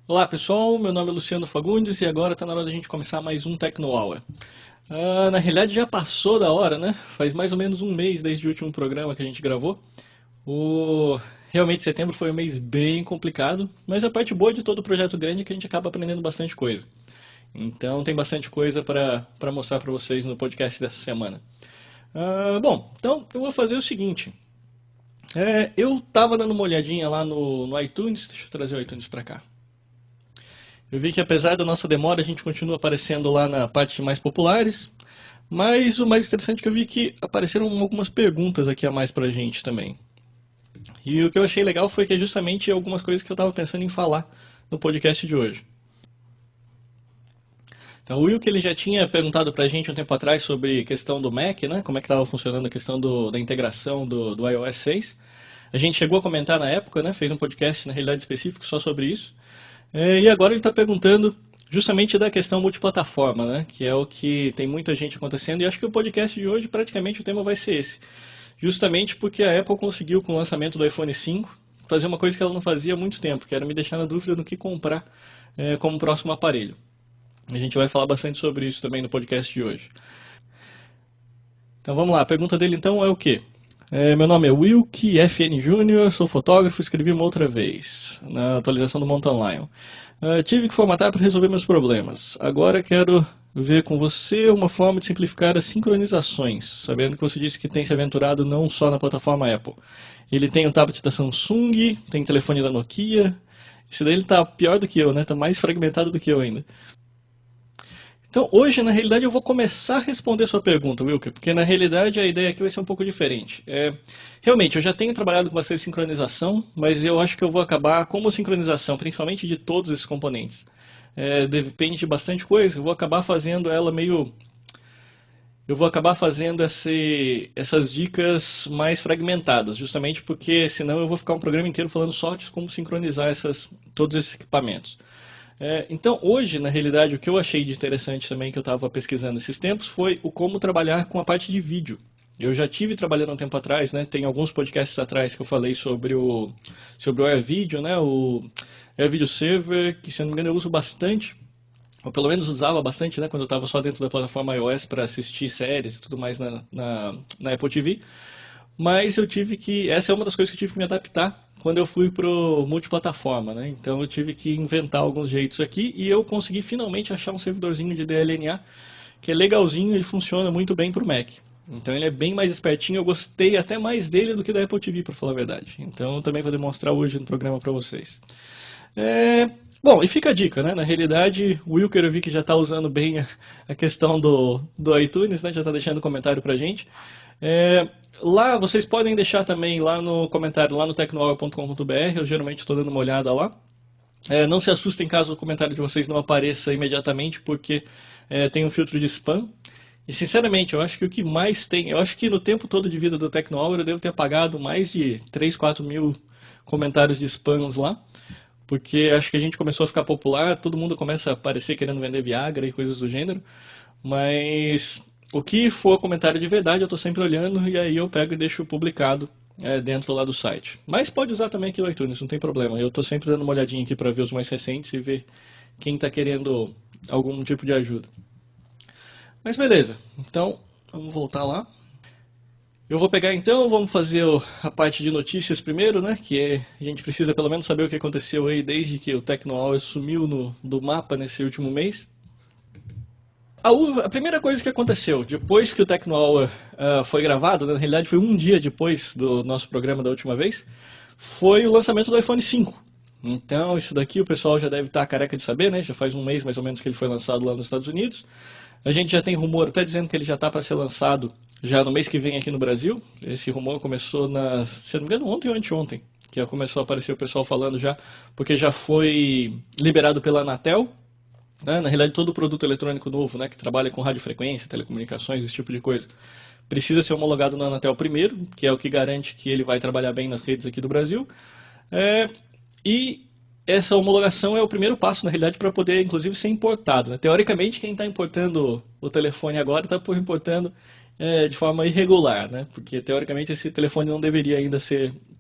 Olá pessoal, meu nome é Luciano Fagundes e agora está na hora da gente começar mais um Tecno Hour. Na realidade já passou da hora, né? Faz mais ou menos um mês desde o último programa que a gente gravou. Realmente setembro foi um mês bem complicado, mas a parte boa de todo o projeto grande é que a gente acaba aprendendo bastante coisa. Então tem bastante coisa para mostrar para vocês no podcast dessa semana. Então eu vou fazer o seguinte. Eu estava dando uma olhadinha lá no iTunes, deixa eu trazer o iTunes para cá. Eu vi que apesar da nossa demora, a gente continua aparecendo lá na parte mais populares, mas o mais interessante é que eu vi que apareceram algumas perguntas aqui a mais pra gente também. E o que eu achei legal foi que é justamente algumas coisas que eu estava pensando em falar no podcast de hoje. Então, o Will, que ele já tinha perguntado pra gente um tempo atrás sobre a questão do Mac, né? Como é que estava funcionando a questão da integração do iOS 6. A gente chegou a comentar na época, né? Fez um podcast, na realidade, específico só sobre isso. E agora ele está perguntando justamente da questão multiplataforma, né? Que é o que tem muita gente acontecendo. E acho que o podcast de hoje, praticamente, o tema vai ser esse. Justamente porque a Apple conseguiu, com o lançamento do iPhone 5, fazer uma coisa que ela não fazia há muito tempo, que era me deixar na dúvida do que comprar como próximo aparelho. A gente vai falar bastante sobre isso também no podcast de hoje. Então vamos lá, a pergunta dele então é o quê? Meu nome é Wilke FN Júnior, sou fotógrafo, escrevi uma outra vez, na atualização do Mountain Lion. Tive que formatar para resolver meus problemas. Agora quero ver com você uma forma de simplificar as sincronizações, sabendo que você disse que tem se aventurado não só na plataforma Apple. Ele tem um tablet da Samsung, tem telefone da Nokia. Esse daí ele tá pior do que eu, né? Tá mais fragmentado do que eu ainda. Então, hoje, na realidade, eu vou começar a responder sua pergunta, Wilker, porque na realidade a ideia aqui vai ser um pouco diferente. Realmente, eu já tenho trabalhado com bastante sincronização, mas eu acho que eu vou acabar, como sincronização, principalmente de todos esses componentes, depende de bastante coisa, eu vou acabar fazendo ela meio. Eu vou acabar fazendo essas dicas mais fragmentadas, justamente porque senão eu vou ficar um programa inteiro falando só de como sincronizar todos esses equipamentos. Então, hoje, na realidade, o que eu achei de interessante também que eu estava pesquisando esses tempos foi o como trabalhar com a parte de vídeo. Eu já tive trabalhando um tempo atrás, né? Tem alguns podcasts atrás que eu falei sobre o AirVideo, né? O AirVideo Server, que se não me engano eu uso bastante, ou pelo menos usava bastante, né? Quando eu estava só dentro da plataforma iOS para assistir séries e tudo mais na Apple TV. Mas essa é uma das coisas que eu tive que me adaptar quando eu fui pro multiplataforma, né? Então eu tive que inventar alguns jeitos aqui e eu consegui finalmente achar um servidorzinho de DLNA que é legalzinho e funciona muito bem pro Mac. Então ele é bem mais espertinho, eu gostei até mais dele do que da Apple TV, para falar a verdade. Então eu também vou demonstrar hoje no programa para vocês. Bom, e fica a dica, né? Na realidade, o Wilker eu vi que já está usando bem a questão do iTunes, né? Já está deixando comentário pra gente. Lá, vocês podem deixar também lá no comentário, lá no tecnohour.com.br, eu geralmente estou dando uma olhada lá. Não se assustem caso o comentário de vocês não apareça imediatamente, porque tem um filtro de spam. E sinceramente, eu acho que o que mais tem, eu acho que no tempo todo de vida do Tecnohour eu devo ter apagado mais de 3, 4 mil comentários de spams lá, porque acho que a gente começou a ficar popular, todo mundo começa a aparecer querendo vender Viagra e coisas do gênero, mas o que for comentário de verdade eu estou sempre olhando e aí eu pego e deixo publicado dentro lá do site. Mas pode usar também aqui no iTunes, não tem problema. Eu estou sempre dando uma olhadinha aqui para ver os mais recentes e ver quem está querendo algum tipo de ajuda. Mas beleza, então vamos voltar lá. Eu vou pegar então, vamos fazer a parte de notícias primeiro, né? A gente precisa pelo menos saber o que aconteceu aí desde que o Tecnohour sumiu do mapa nesse último mês. A primeira coisa que aconteceu depois que o Tecnohour foi gravado, né, na realidade foi um dia depois do nosso programa da última vez, foi o lançamento do iPhone 5. Então isso daqui o pessoal já deve estar careca de saber, né? Já faz um mês mais ou menos que ele foi lançado lá nos Estados Unidos. A gente já tem rumor até dizendo que ele já está para ser lançado já no mês que vem aqui no Brasil. Esse rumor começou se eu não me engano, ontem ou anteontem, que começou a aparecer o pessoal falando já, porque já foi liberado pela Anatel, né? Na realidade, todo produto eletrônico novo, né, que trabalha com radiofrequência, telecomunicações, esse tipo de coisa, precisa ser homologado na Anatel primeiro, que é o que garante que ele vai trabalhar bem nas redes aqui do Brasil. E essa homologação é o primeiro passo, na realidade, para poder, inclusive, ser importado, né? Teoricamente, quem está importando o telefone agora está importando de forma irregular, né? Porque, teoricamente, esse telefone não deveria ainda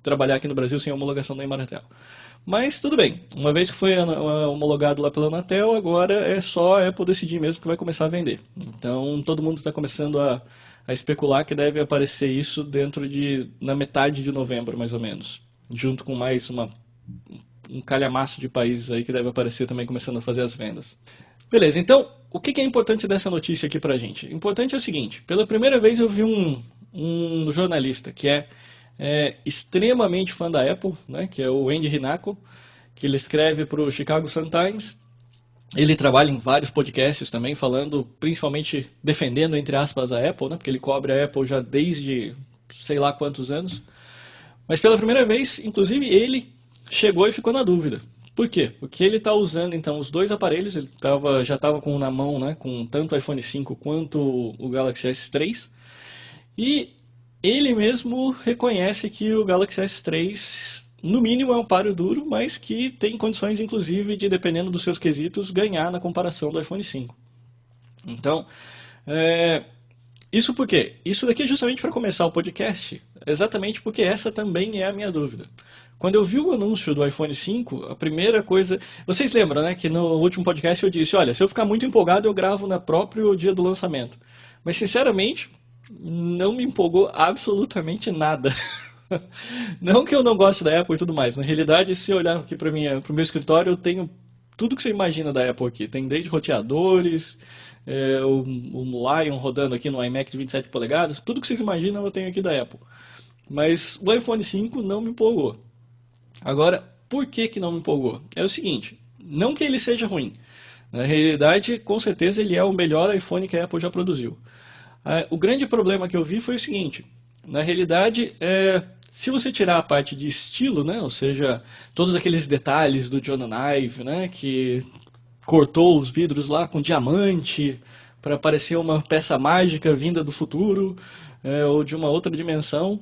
trabalhar aqui no Brasil sem homologação da Embratel. Mas tudo bem, uma vez que foi homologado lá pela Anatel, agora é só a Apple decidir mesmo que vai começar a vender. Então todo mundo está começando a especular que deve aparecer isso na metade de novembro, mais ou menos. Junto com mais um calhamaço de países aí que deve aparecer também começando a fazer as vendas. Beleza, então, o que é importante dessa notícia aqui pra gente? Importante é o seguinte, pela primeira vez eu vi um jornalista que é extremamente fã da Apple, né, que é o Andy Hinako, que ele escreve para o Chicago Sun-Times. Ele trabalha em vários podcasts também, falando, principalmente defendendo, entre aspas, a Apple, né, porque ele cobre a Apple já desde sei lá quantos anos. Mas pela primeira vez, inclusive, ele chegou e ficou na dúvida. Por quê? Porque ele está usando então os dois aparelhos, ele já estava com na mão, né, com tanto o iPhone 5 quanto o Galaxy S3, e ele mesmo reconhece que o Galaxy S3, no mínimo, é um páreo duro, mas que tem condições, inclusive, de, dependendo dos seus quesitos, ganhar na comparação do iPhone 5. Então, isso por quê? Isso daqui é justamente para começar o podcast, exatamente porque essa também é a minha dúvida. Quando eu vi o anúncio do iPhone 5, a primeira coisa... Vocês lembram, né, que no último podcast eu disse, olha, se eu ficar muito empolgado, eu gravo no próprio dia do lançamento. Mas, sinceramente, não me empolgou absolutamente nada. Não que eu não goste da Apple e tudo mais. Na realidade, se eu olhar aqui para o meu escritório, eu tenho tudo que você imagina da Apple aqui. Tem desde roteadores, o Lion rodando aqui no iMac de 27 polegadas, tudo que vocês imaginam eu tenho aqui da Apple. Mas o iPhone 5 não me empolgou. Agora, por que não me empolgou? É o seguinte, não que ele seja ruim. Na realidade, com certeza ele é o melhor iPhone que a Apple já produziu. O grande problema que eu vi foi o seguinte, na realidade, se você tirar a parte de estilo, né, ou seja, todos aqueles detalhes do John Ive, né, que cortou os vidros lá com diamante para parecer uma peça mágica vinda do futuro ou de uma outra dimensão,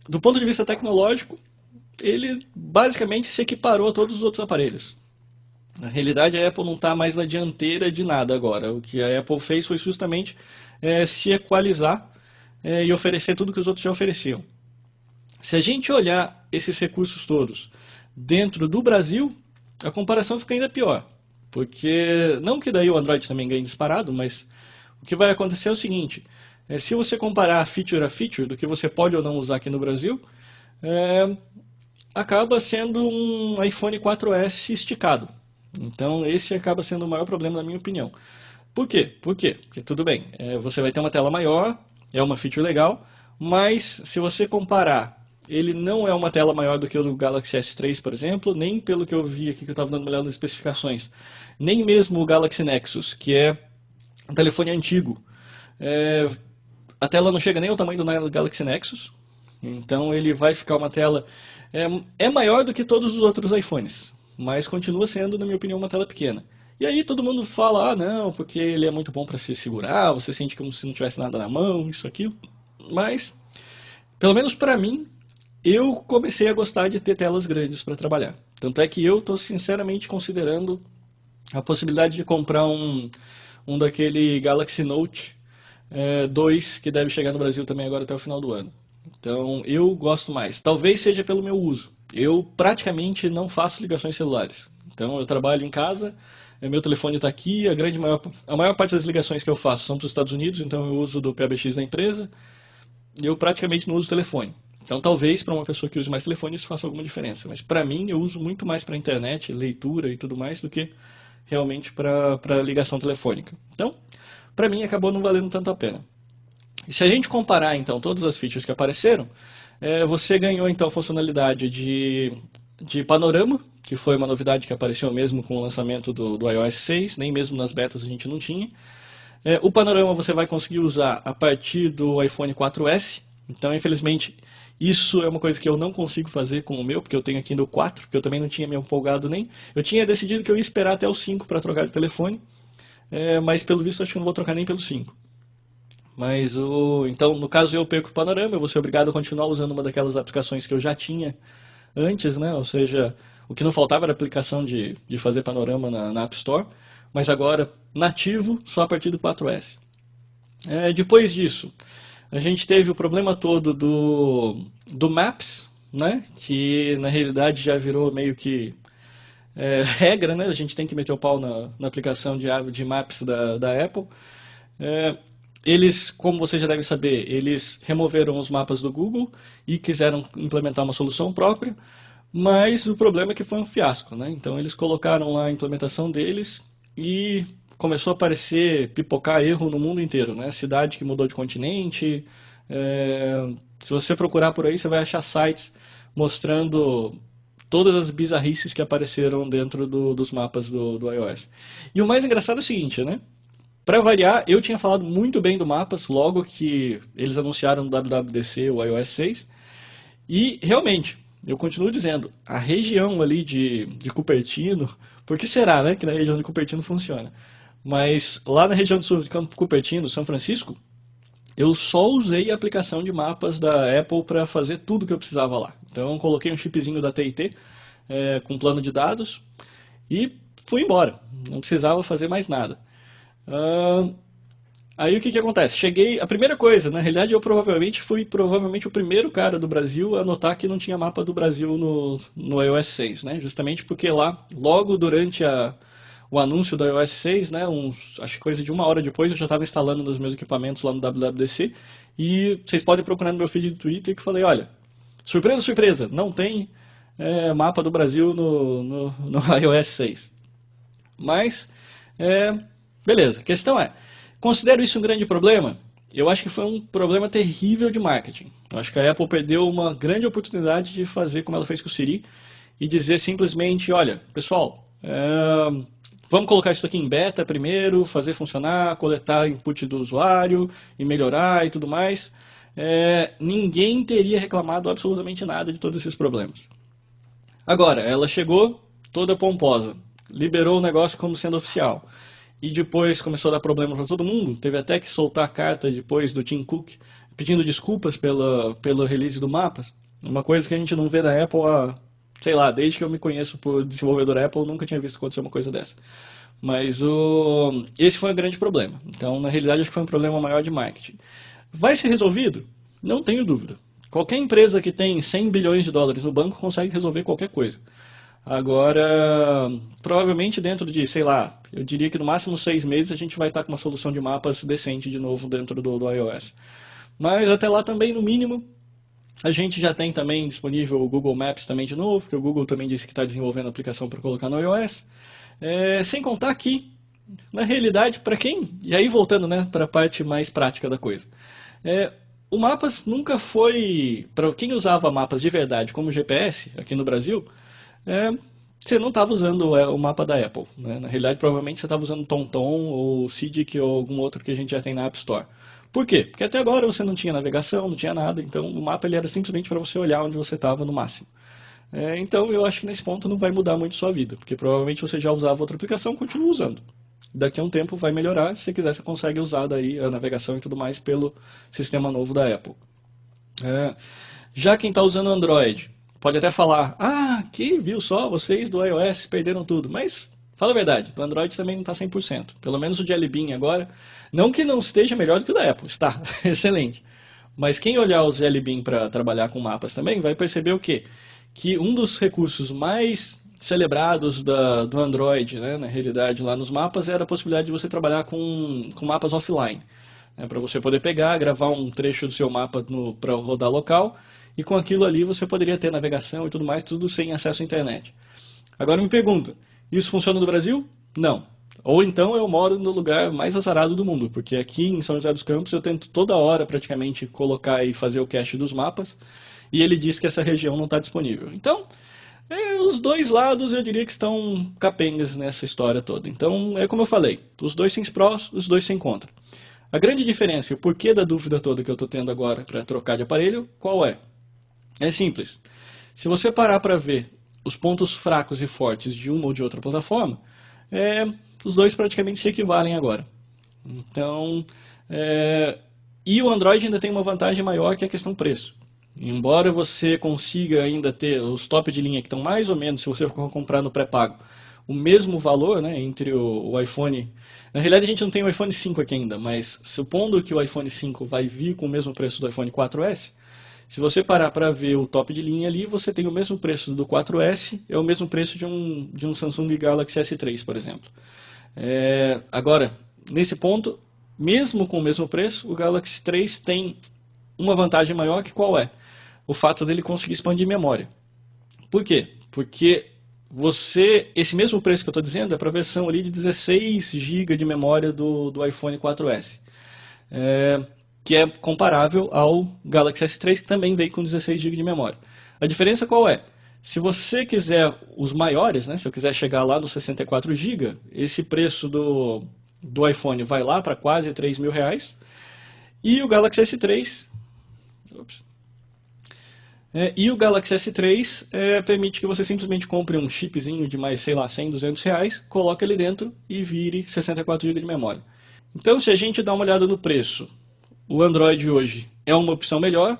do ponto de vista tecnológico, ele basicamente se equiparou a todos os outros aparelhos. Na realidade, a Apple não está mais na dianteira de nada agora. O que a Apple fez foi justamente se equalizar e oferecer tudo que os outros já ofereciam. Se a gente olhar esses recursos todos dentro do Brasil, a comparação fica ainda pior. Porque, não que daí o Android também ganhe disparado, mas o que vai acontecer é o seguinte... se você comparar feature a feature do que você pode ou não usar aqui no Brasil, acaba sendo um iPhone 4S esticado. Então esse acaba sendo o maior problema na minha opinião. Por quê? Porque tudo bem, você vai ter uma tela maior, é uma feature legal, mas se você comparar, ele não é uma tela maior do que o do Galaxy S3, por exemplo, nem pelo que eu vi aqui que eu estava dando uma olhada nas especificações, nem mesmo o Galaxy Nexus, que é um telefone antigo. A tela não chega nem ao tamanho do Galaxy Nexus, então ele vai ficar uma tela... É maior do que todos os outros iPhones, mas continua sendo, na minha opinião, uma tela pequena. E aí todo mundo fala, não, porque ele é muito bom para se segurar, você sente como se não tivesse nada na mão, isso, aquilo. Mas, pelo menos para mim, eu comecei a gostar de ter telas grandes para trabalhar. Tanto é que eu estou sinceramente considerando a possibilidade de comprar um daquele Galaxy Note 2, que deve chegar no Brasil também agora até o final do ano. Então, eu gosto mais. Talvez seja pelo meu uso. Eu praticamente não faço ligações celulares. Então, eu trabalho em casa, meu telefone está aqui, a maior parte das ligações que eu faço são para os Estados Unidos, então eu uso do PBX da empresa, e eu praticamente não uso telefone. Então, talvez para uma pessoa que use mais telefone isso faça alguma diferença. Mas para mim, eu uso muito mais para internet, leitura e tudo mais, do que realmente para ligação telefônica. Então, para mim, acabou não valendo tanto a pena. E se a gente comparar, então, todas as features que apareceram, você ganhou, então, a funcionalidade de panorama, que foi uma novidade que apareceu mesmo com o lançamento do iOS 6, nem mesmo nas betas a gente não tinha. O panorama você vai conseguir usar a partir do iPhone 4S, então, infelizmente, isso é uma coisa que eu não consigo fazer com o meu, porque eu tenho aqui no 4, porque eu também não tinha me empolgado nem. Eu tinha decidido que eu ia esperar até o 5 para trocar de telefone, mas pelo visto acho que eu não vou trocar nem pelo 5. Mas então, no caso eu perco o panorama, eu vou ser obrigado a continuar usando uma daquelas aplicações que eu já tinha antes, né? Ou seja, o que não faltava era a aplicação de fazer panorama na App Store, mas agora nativo só a partir do 4S. Depois disso, A gente teve o problema todo do Maps, né? Que na realidade já virou meio que regra, né? A gente tem que meter o pau na aplicação de Maps da Apple. É, eles, como você já deve saber, eles removeram os mapas do Google e quiseram implementar uma solução própria, mas o problema é que foi um fiasco, né? Então eles colocaram lá a implementação deles e começou a aparecer, pipocar erro no mundo inteiro, né? Cidade que mudou de continente. Se você procurar por aí, você vai achar sites mostrando todas as bizarrices que apareceram dentro dos mapas do iOS. E o mais engraçado é o seguinte, né? Para variar, eu tinha falado muito bem do Mapas logo que eles anunciaram no WWDC o iOS 6. E realmente, eu continuo dizendo, a região ali de Cupertino, por que será, né, que na região de Cupertino funciona? Mas lá na região de Cupertino, São Francisco, eu só usei a aplicação de mapas da Apple para fazer tudo que eu precisava lá. Então, eu coloquei um chipzinho da TIT com plano de dados e fui embora. Não precisava fazer mais nada. Aí o que acontece? Cheguei, a primeira coisa, na realidade eu fui o primeiro cara do Brasil a notar que não tinha mapa do Brasil no iOS 6, né? Justamente porque lá, logo durante o anúncio do iOS 6, né, acho que coisa de 1 hora depois, eu já estava instalando nos meus equipamentos lá no WWDC, e vocês podem procurar no meu feed do Twitter que falei, olha, surpresa, surpresa, não tem mapa do Brasil no iOS 6. Mas, beleza, a questão considero isso um grande problema? Eu acho que foi um problema terrível de marketing. Eu acho que a Apple perdeu uma grande oportunidade de fazer como ela fez com o Siri e dizer simplesmente, olha, pessoal, vamos colocar isso aqui em beta primeiro, fazer funcionar, coletar input do usuário e melhorar e tudo mais. Ninguém teria reclamado absolutamente nada de todos esses problemas. Agora, ela chegou toda pomposa, liberou o negócio como sendo oficial. E depois começou a dar problema para todo mundo. Teve até que soltar a carta depois do Tim Cook, pedindo desculpas pelo release do Mapas. Uma coisa que a gente não vê da Apple sei lá, desde que eu me conheço por desenvolvedor Apple, eu nunca tinha visto acontecer uma coisa dessa. Mas esse foi um grande problema. Então, na realidade, acho que foi um problema maior de marketing. Vai ser resolvido? Não tenho dúvida. Qualquer empresa que tem 100 bilhões de dólares no banco consegue resolver qualquer coisa. Agora, provavelmente dentro de, sei lá, eu diria que no máximo 6 meses a gente vai estar com uma solução de mapas decente de novo dentro do iOS. Mas até lá também, no mínimo, a gente já tem também disponível o Google Maps também de novo, que o Google também disse que está desenvolvendo a aplicação para colocar no iOS. Sem contar que, na realidade, para quem... E aí voltando, né, para a parte mais prática da coisa. O Mapas nunca foi... Para quem usava mapas de verdade como GPS aqui no Brasil... você não estava usando o mapa da Apple, né? Na realidade, provavelmente você estava usando TomTom ou Cydic ou algum outro que a gente já tem na App Store. Por quê? Porque até agora você não tinha navegação, não tinha nada, então o mapa ele era simplesmente para você olhar onde você estava no máximo. Então eu acho que nesse ponto não vai mudar muito sua vida, porque provavelmente você já usava outra aplicação e continua usando. Daqui a um tempo vai melhorar, se você quiser você consegue usar daí a navegação e tudo mais pelo sistema novo da Apple. Já quem está usando Android... Pode até falar, viu só, vocês do iOS perderam tudo. Mas, fala a verdade, do Android também não está 100%. Pelo menos o Jelly Bean agora, não que não esteja melhor do que o da Apple, está excelente. Mas quem olhar o Jelly Bean para trabalhar com mapas também, vai perceber o quê? Que um dos recursos mais celebrados do Android, né, na realidade, lá nos mapas, era a possibilidade de você trabalhar com mapas offline. Para você poder pegar, gravar um trecho do seu mapa para rodar local, e com aquilo ali você poderia ter navegação e tudo mais, tudo sem acesso à internet. Agora me pergunta, isso funciona no Brasil? Não. Ou então eu moro no lugar mais azarado do mundo, porque aqui em São José dos Campos eu tento toda hora praticamente colocar e fazer o cache dos mapas, e ele diz que essa região não está disponível. Então, os dois lados eu diria que estão capengas nessa história toda. Então, é como eu falei, os dois têm prós, os dois se encontram. A grande diferença e o porquê da dúvida toda que eu estou tendo agora para trocar de aparelho, qual é? É simples. Se você parar para ver os pontos fracos e fortes de uma ou de outra plataforma, os dois praticamente se equivalem agora. Então, e o Android ainda tem uma vantagem maior que a questão preço. Embora você consiga ainda ter os top de linha que estão mais ou menos, se você for comprar no pré-pago, o mesmo valor, né, entre o iPhone... Na realidade a gente não tem o iPhone 5 aqui ainda, mas supondo que o iPhone 5 vai vir com o mesmo preço do iPhone 4S, se você parar para ver o top de linha ali, você tem o mesmo preço do 4S, é o mesmo preço de um Samsung Galaxy S3, por exemplo. Agora, nesse ponto, mesmo com o mesmo preço, o Galaxy 3 tem uma vantagem maior, que qual é? O fato dele conseguir expandir memória. Por quê? Porque esse mesmo preço que eu estou dizendo é para a versão ali de 16 GB de memória do iPhone 4S. Que é comparável ao Galaxy S3, que também veio com 16 GB de memória. A diferença qual é? Se você quiser os maiores, né, se eu quiser chegar lá nos 64 GB, esse preço do iPhone vai lá para quase R$ 3.000, e o Galaxy S3... E o Galaxy S3 permite que você simplesmente compre um chipzinho de mais, sei lá, 100, R$ 200, coloque ele dentro e vire 64 GB de memória. Então, se a gente dá uma olhada no preço, o Android hoje é uma opção melhor.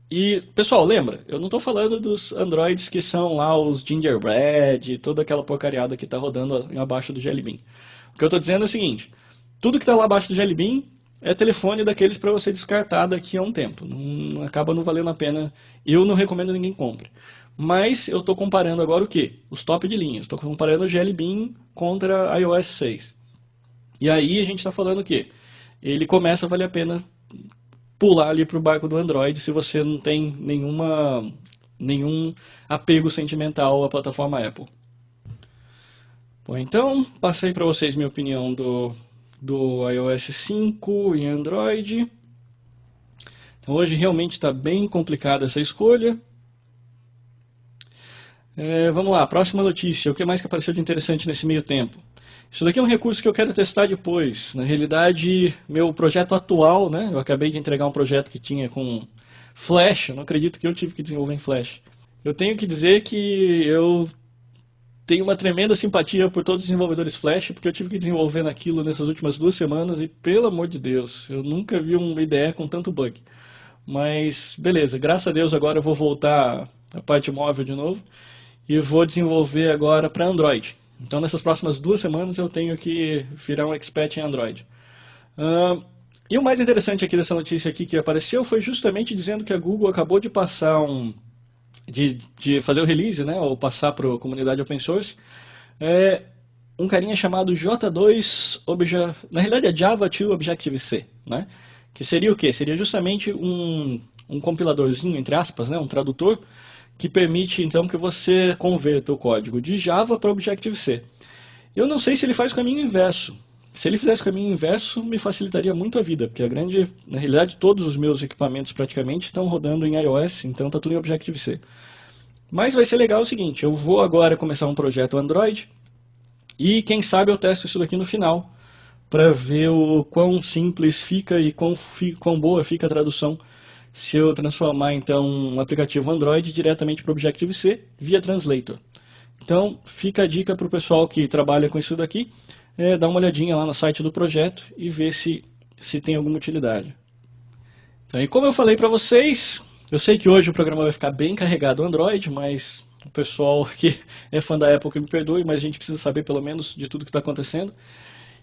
E, pessoal, lembra, eu não estou falando dos Androids que são lá os Gingerbread, toda aquela porcariada que está rodando abaixo do Jelly Bean. O que eu estou dizendo é o seguinte, tudo que está lá abaixo do Jelly Bean é telefone daqueles para você descartar daqui a um tempo. Acaba não valendo a pena. Eu não recomendo ninguém compre. Mas eu estou comparando agora o quê? Os top de linha. Estou comparando o Jelly Bean contra a iOS 6. E aí a gente está falando o quê? Ele começa a valer a pena pular ali para o barco do Android se você não tem nenhum apego sentimental à plataforma Apple. Bom, então, passei para vocês minha opinião do iOS 5 e Android. Então hoje realmente está bem complicada essa escolha. Vamos lá, próxima notícia. O que mais que apareceu de interessante nesse meio tempo? Isso daqui é um recurso que eu quero testar depois. Na realidade, meu projeto atual, né? Eu acabei de entregar um projeto que tinha com Flash. Eu não acredito que eu tive que desenvolver em Flash. Eu tenho que dizer que eu tenho uma tremenda simpatia por todos os desenvolvedores Flash, porque eu tive que desenvolver naquilo nessas últimas 2 semanas e, pelo amor de Deus, eu nunca vi uma IDE com tanto bug. Mas, beleza, graças a Deus agora eu vou voltar à parte móvel de novo e vou desenvolver agora para Android. Então, nessas próximas 2 semanas eu tenho que virar um expert em Android. E o mais interessante aqui dessa notícia aqui que apareceu foi justamente dizendo que a Google acabou de passar de fazer o release, né, ou passar para a comunidade open source, um carinha chamado J2, na realidade é Java 2 Objective-C, né, que seria o quê? Seria justamente um compiladorzinho, entre aspas, né, um tradutor, que permite então que você converta o código de Java para Objective-C. Eu não sei se ele faz o caminho inverso. Se ele fizesse o caminho inverso, me facilitaria muito a vida, porque na realidade, todos os meus equipamentos praticamente estão rodando em iOS, então está tudo em Objective-C. Mas vai ser legal o seguinte, eu vou agora começar um projeto Android, e quem sabe eu testo isso daqui no final, para ver o quão simples fica e quão boa fica a tradução se eu transformar então um aplicativo Android diretamente para Objective-C via Translator. Então fica a dica para o pessoal que trabalha com isso daqui, dar uma olhadinha lá no site do projeto e ver se tem alguma utilidade. Então, e como eu falei para vocês, eu sei que hoje o programa vai ficar bem carregado Android, mas o pessoal que é fã da Apple que me perdoe, mas a gente precisa saber pelo menos de tudo que está acontecendo.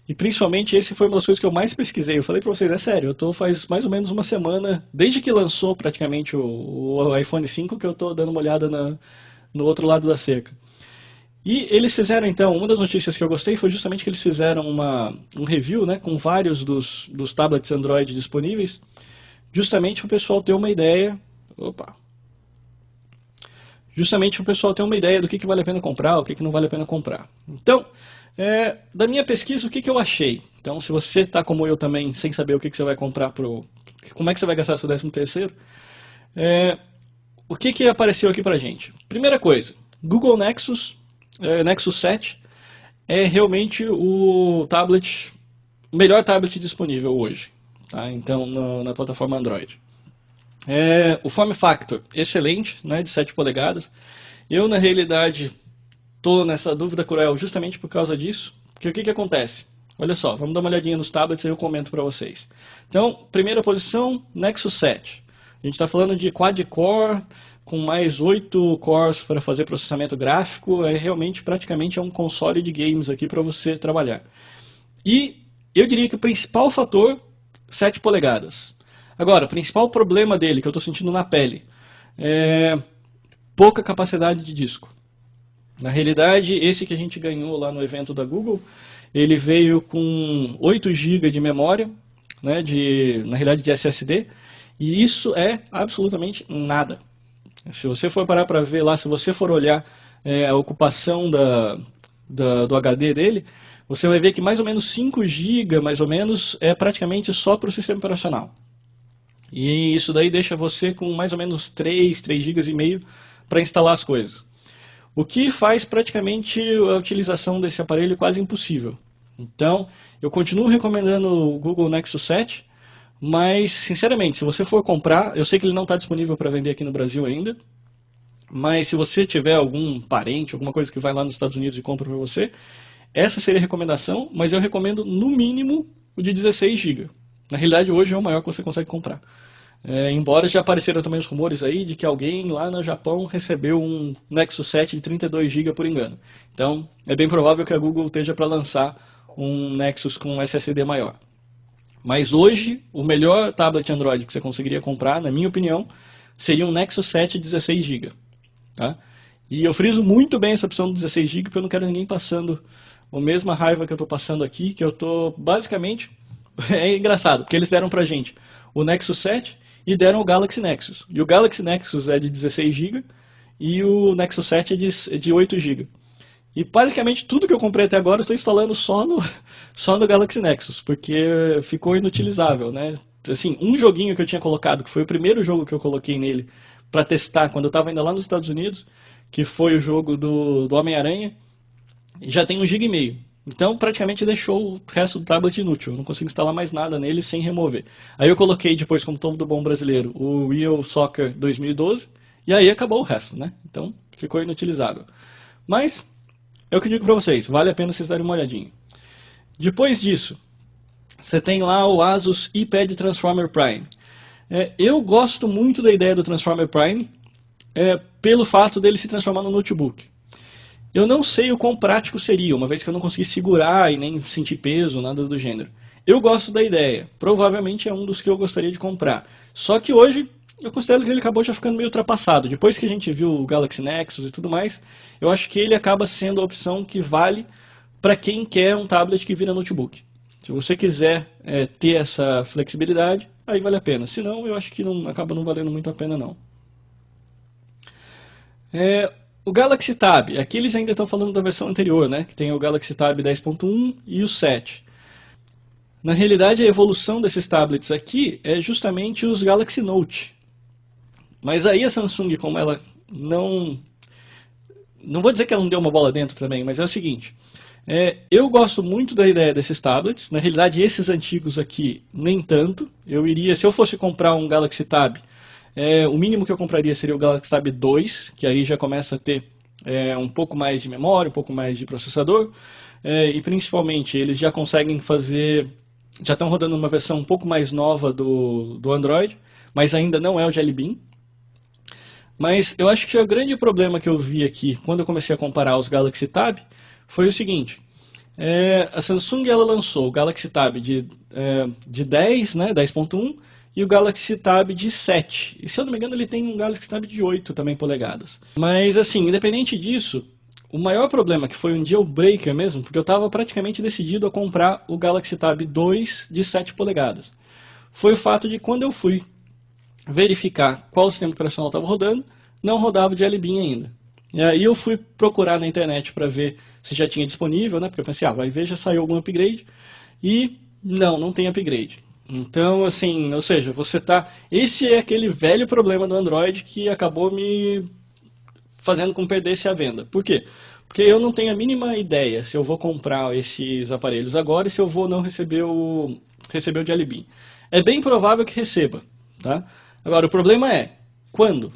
E principalmente esse foi uma das coisas que eu mais pesquisei. Eu falei para vocês, é sério, eu tô faz mais ou menos uma semana, desde que lançou praticamente o iPhone 5, que eu estou dando uma olhada no outro lado da cerca. E eles fizeram então, uma das notícias que eu gostei foi justamente que eles fizeram um review, né, com vários dos tablets Android disponíveis, justamente para o pessoal ter uma ideia. Justamente para o pessoal ter uma ideia do que vale a pena comprar, o que não vale a pena comprar. Então, da minha pesquisa, o que eu achei? Então, se você está como eu também, sem saber o que você vai comprar, como é que você vai gastar seu 13º, o que apareceu aqui pra gente? Primeira coisa, Google Nexus 7 é realmente o melhor tablet disponível hoje, tá? Então, na plataforma Android. O Form Factor, excelente, né, de 7 polegadas. Eu, na realidade, estou nessa dúvida cruel justamente por causa disso. Porque o que acontece? Olha só, vamos dar uma olhadinha nos tablets e eu comento para vocês. Então, primeira posição, Nexus 7. A gente está falando de quad-core, com mais 8 cores para fazer processamento gráfico, realmente praticamente é um console de games aqui para você trabalhar. E eu diria que o principal fator, 7 polegadas. Agora, o principal problema dele, que eu estou sentindo na pele, é pouca capacidade de disco. Na realidade, esse que a gente ganhou lá no evento da Google, ele veio com 8 GB de memória, né, na realidade de SSD, e isso é absolutamente nada. Se você for parar para ver lá, se você for olhar a ocupação do HD dele, você vai ver que mais ou menos 5 GB, mais ou menos, é praticamente só para o sistema operacional. E isso daí deixa você com mais ou menos 3 GB e meio para instalar as coisas. O que faz praticamente a utilização desse aparelho quase impossível. Então, eu continuo recomendando o Google Nexus 7, mas, sinceramente, se você for comprar, eu sei que ele não está disponível para vender aqui no Brasil ainda, mas se você tiver algum parente, alguma coisa que vai lá nos Estados Unidos e compra para você, essa seria a recomendação, mas eu recomendo no mínimo o de 16 GB. Na realidade, hoje é o maior que você consegue comprar. Embora já apareceram também os rumores aí de que alguém lá no Japão recebeu um Nexus 7 de 32 GB por engano. Então, é bem provável que a Google esteja para lançar um Nexus com SSD maior. Mas hoje, o melhor tablet Android que você conseguiria comprar, na minha opinião, seria um Nexus 7 de 16 GB. Tá? E eu friso muito bem essa opção do 16 GB, porque eu não quero ninguém passando a mesma raiva que eu estou passando aqui, que eu estou basicamente... É engraçado, porque eles deram pra gente o Nexus 7 e deram o Galaxy Nexus. E o Galaxy Nexus é de 16 GB e o Nexus 7 é de 8 GB. E basicamente tudo que eu comprei até agora eu estou instalando só no Galaxy Nexus, porque ficou inutilizável, né? Assim, um joguinho que eu tinha colocado, que foi o primeiro jogo que eu coloquei nele para testar quando eu estava ainda lá nos Estados Unidos, que foi o jogo do Homem-Aranha, já tem 1,5 GB. Então praticamente deixou o resto do tablet inútil, eu não consigo instalar mais nada nele sem remover. Aí eu coloquei depois, como todo bom brasileiro, o Real Soccer 2012, e aí acabou o resto, né? Então ficou inutilizável. Mas é o que eu digo pra vocês, vale a pena vocês darem uma olhadinha. Depois disso, você tem lá o Asus iPad Transformer Prime. Eu gosto muito da ideia do Transformer Prime, pelo fato dele se transformar no notebook. Eu não sei o quão prático seria, uma vez que eu não consegui segurar e nem sentir peso, nada do gênero. Eu gosto da ideia, provavelmente é um dos que eu gostaria de comprar. Só que hoje eu considero que ele acabou já ficando meio ultrapassado. Depois que a gente viu o Galaxy Nexus e tudo mais, eu acho que ele acaba sendo a opção que vale para quem quer um tablet que vira notebook. Se você quiser ter essa flexibilidade, aí vale a pena. Se não, eu acho que acaba não valendo muito a pena não. O Galaxy Tab, aqui eles ainda estão falando da versão anterior, né? Que tem o Galaxy Tab 10.1 e o 7. Na realidade, a evolução desses tablets aqui é justamente os Galaxy Note. Mas aí a Samsung, como ela não vou dizer que ela não deu uma bola dentro também, mas é o seguinte. Eu gosto muito da ideia desses tablets. Na realidade, esses antigos aqui, nem tanto. Se eu fosse comprar um Galaxy Tab, o mínimo que eu compraria seria o Galaxy Tab 2, que aí já começa a ter um pouco mais de memória, um pouco mais de processador, e principalmente eles já conseguem já estão rodando uma versão um pouco mais nova do Android, mas ainda não é o Jelly Bean. Mas eu acho que o grande problema que eu vi aqui, quando eu comecei a comparar os Galaxy Tab, foi o seguinte. A Samsung ela lançou o Galaxy Tab de 10, né, 10.1, e o Galaxy Tab de 7. E se eu não me engano, ele tem um Galaxy Tab de 8 também polegadas. Mas assim, independente disso, o maior problema, que foi um deal breaker mesmo, porque eu estava praticamente decidido a comprar o Galaxy Tab 2 de 7 polegadas, foi o fato de quando eu fui verificar qual sistema operacional estava rodando, não rodava o Jelly Bean ainda. E aí eu fui procurar na internet para ver se já tinha disponível, né? Porque eu pensei, vai ver, já saiu algum upgrade. E não tem upgrade. Então, assim, ou seja, esse é aquele velho problema do Android que acabou me fazendo com perdesse a venda. Por quê? Porque eu não tenho a mínima ideia se eu vou comprar esses aparelhos agora e se eu vou não receber o Jelly Bean. É bem provável que receba, tá? Agora, o problema é, quando?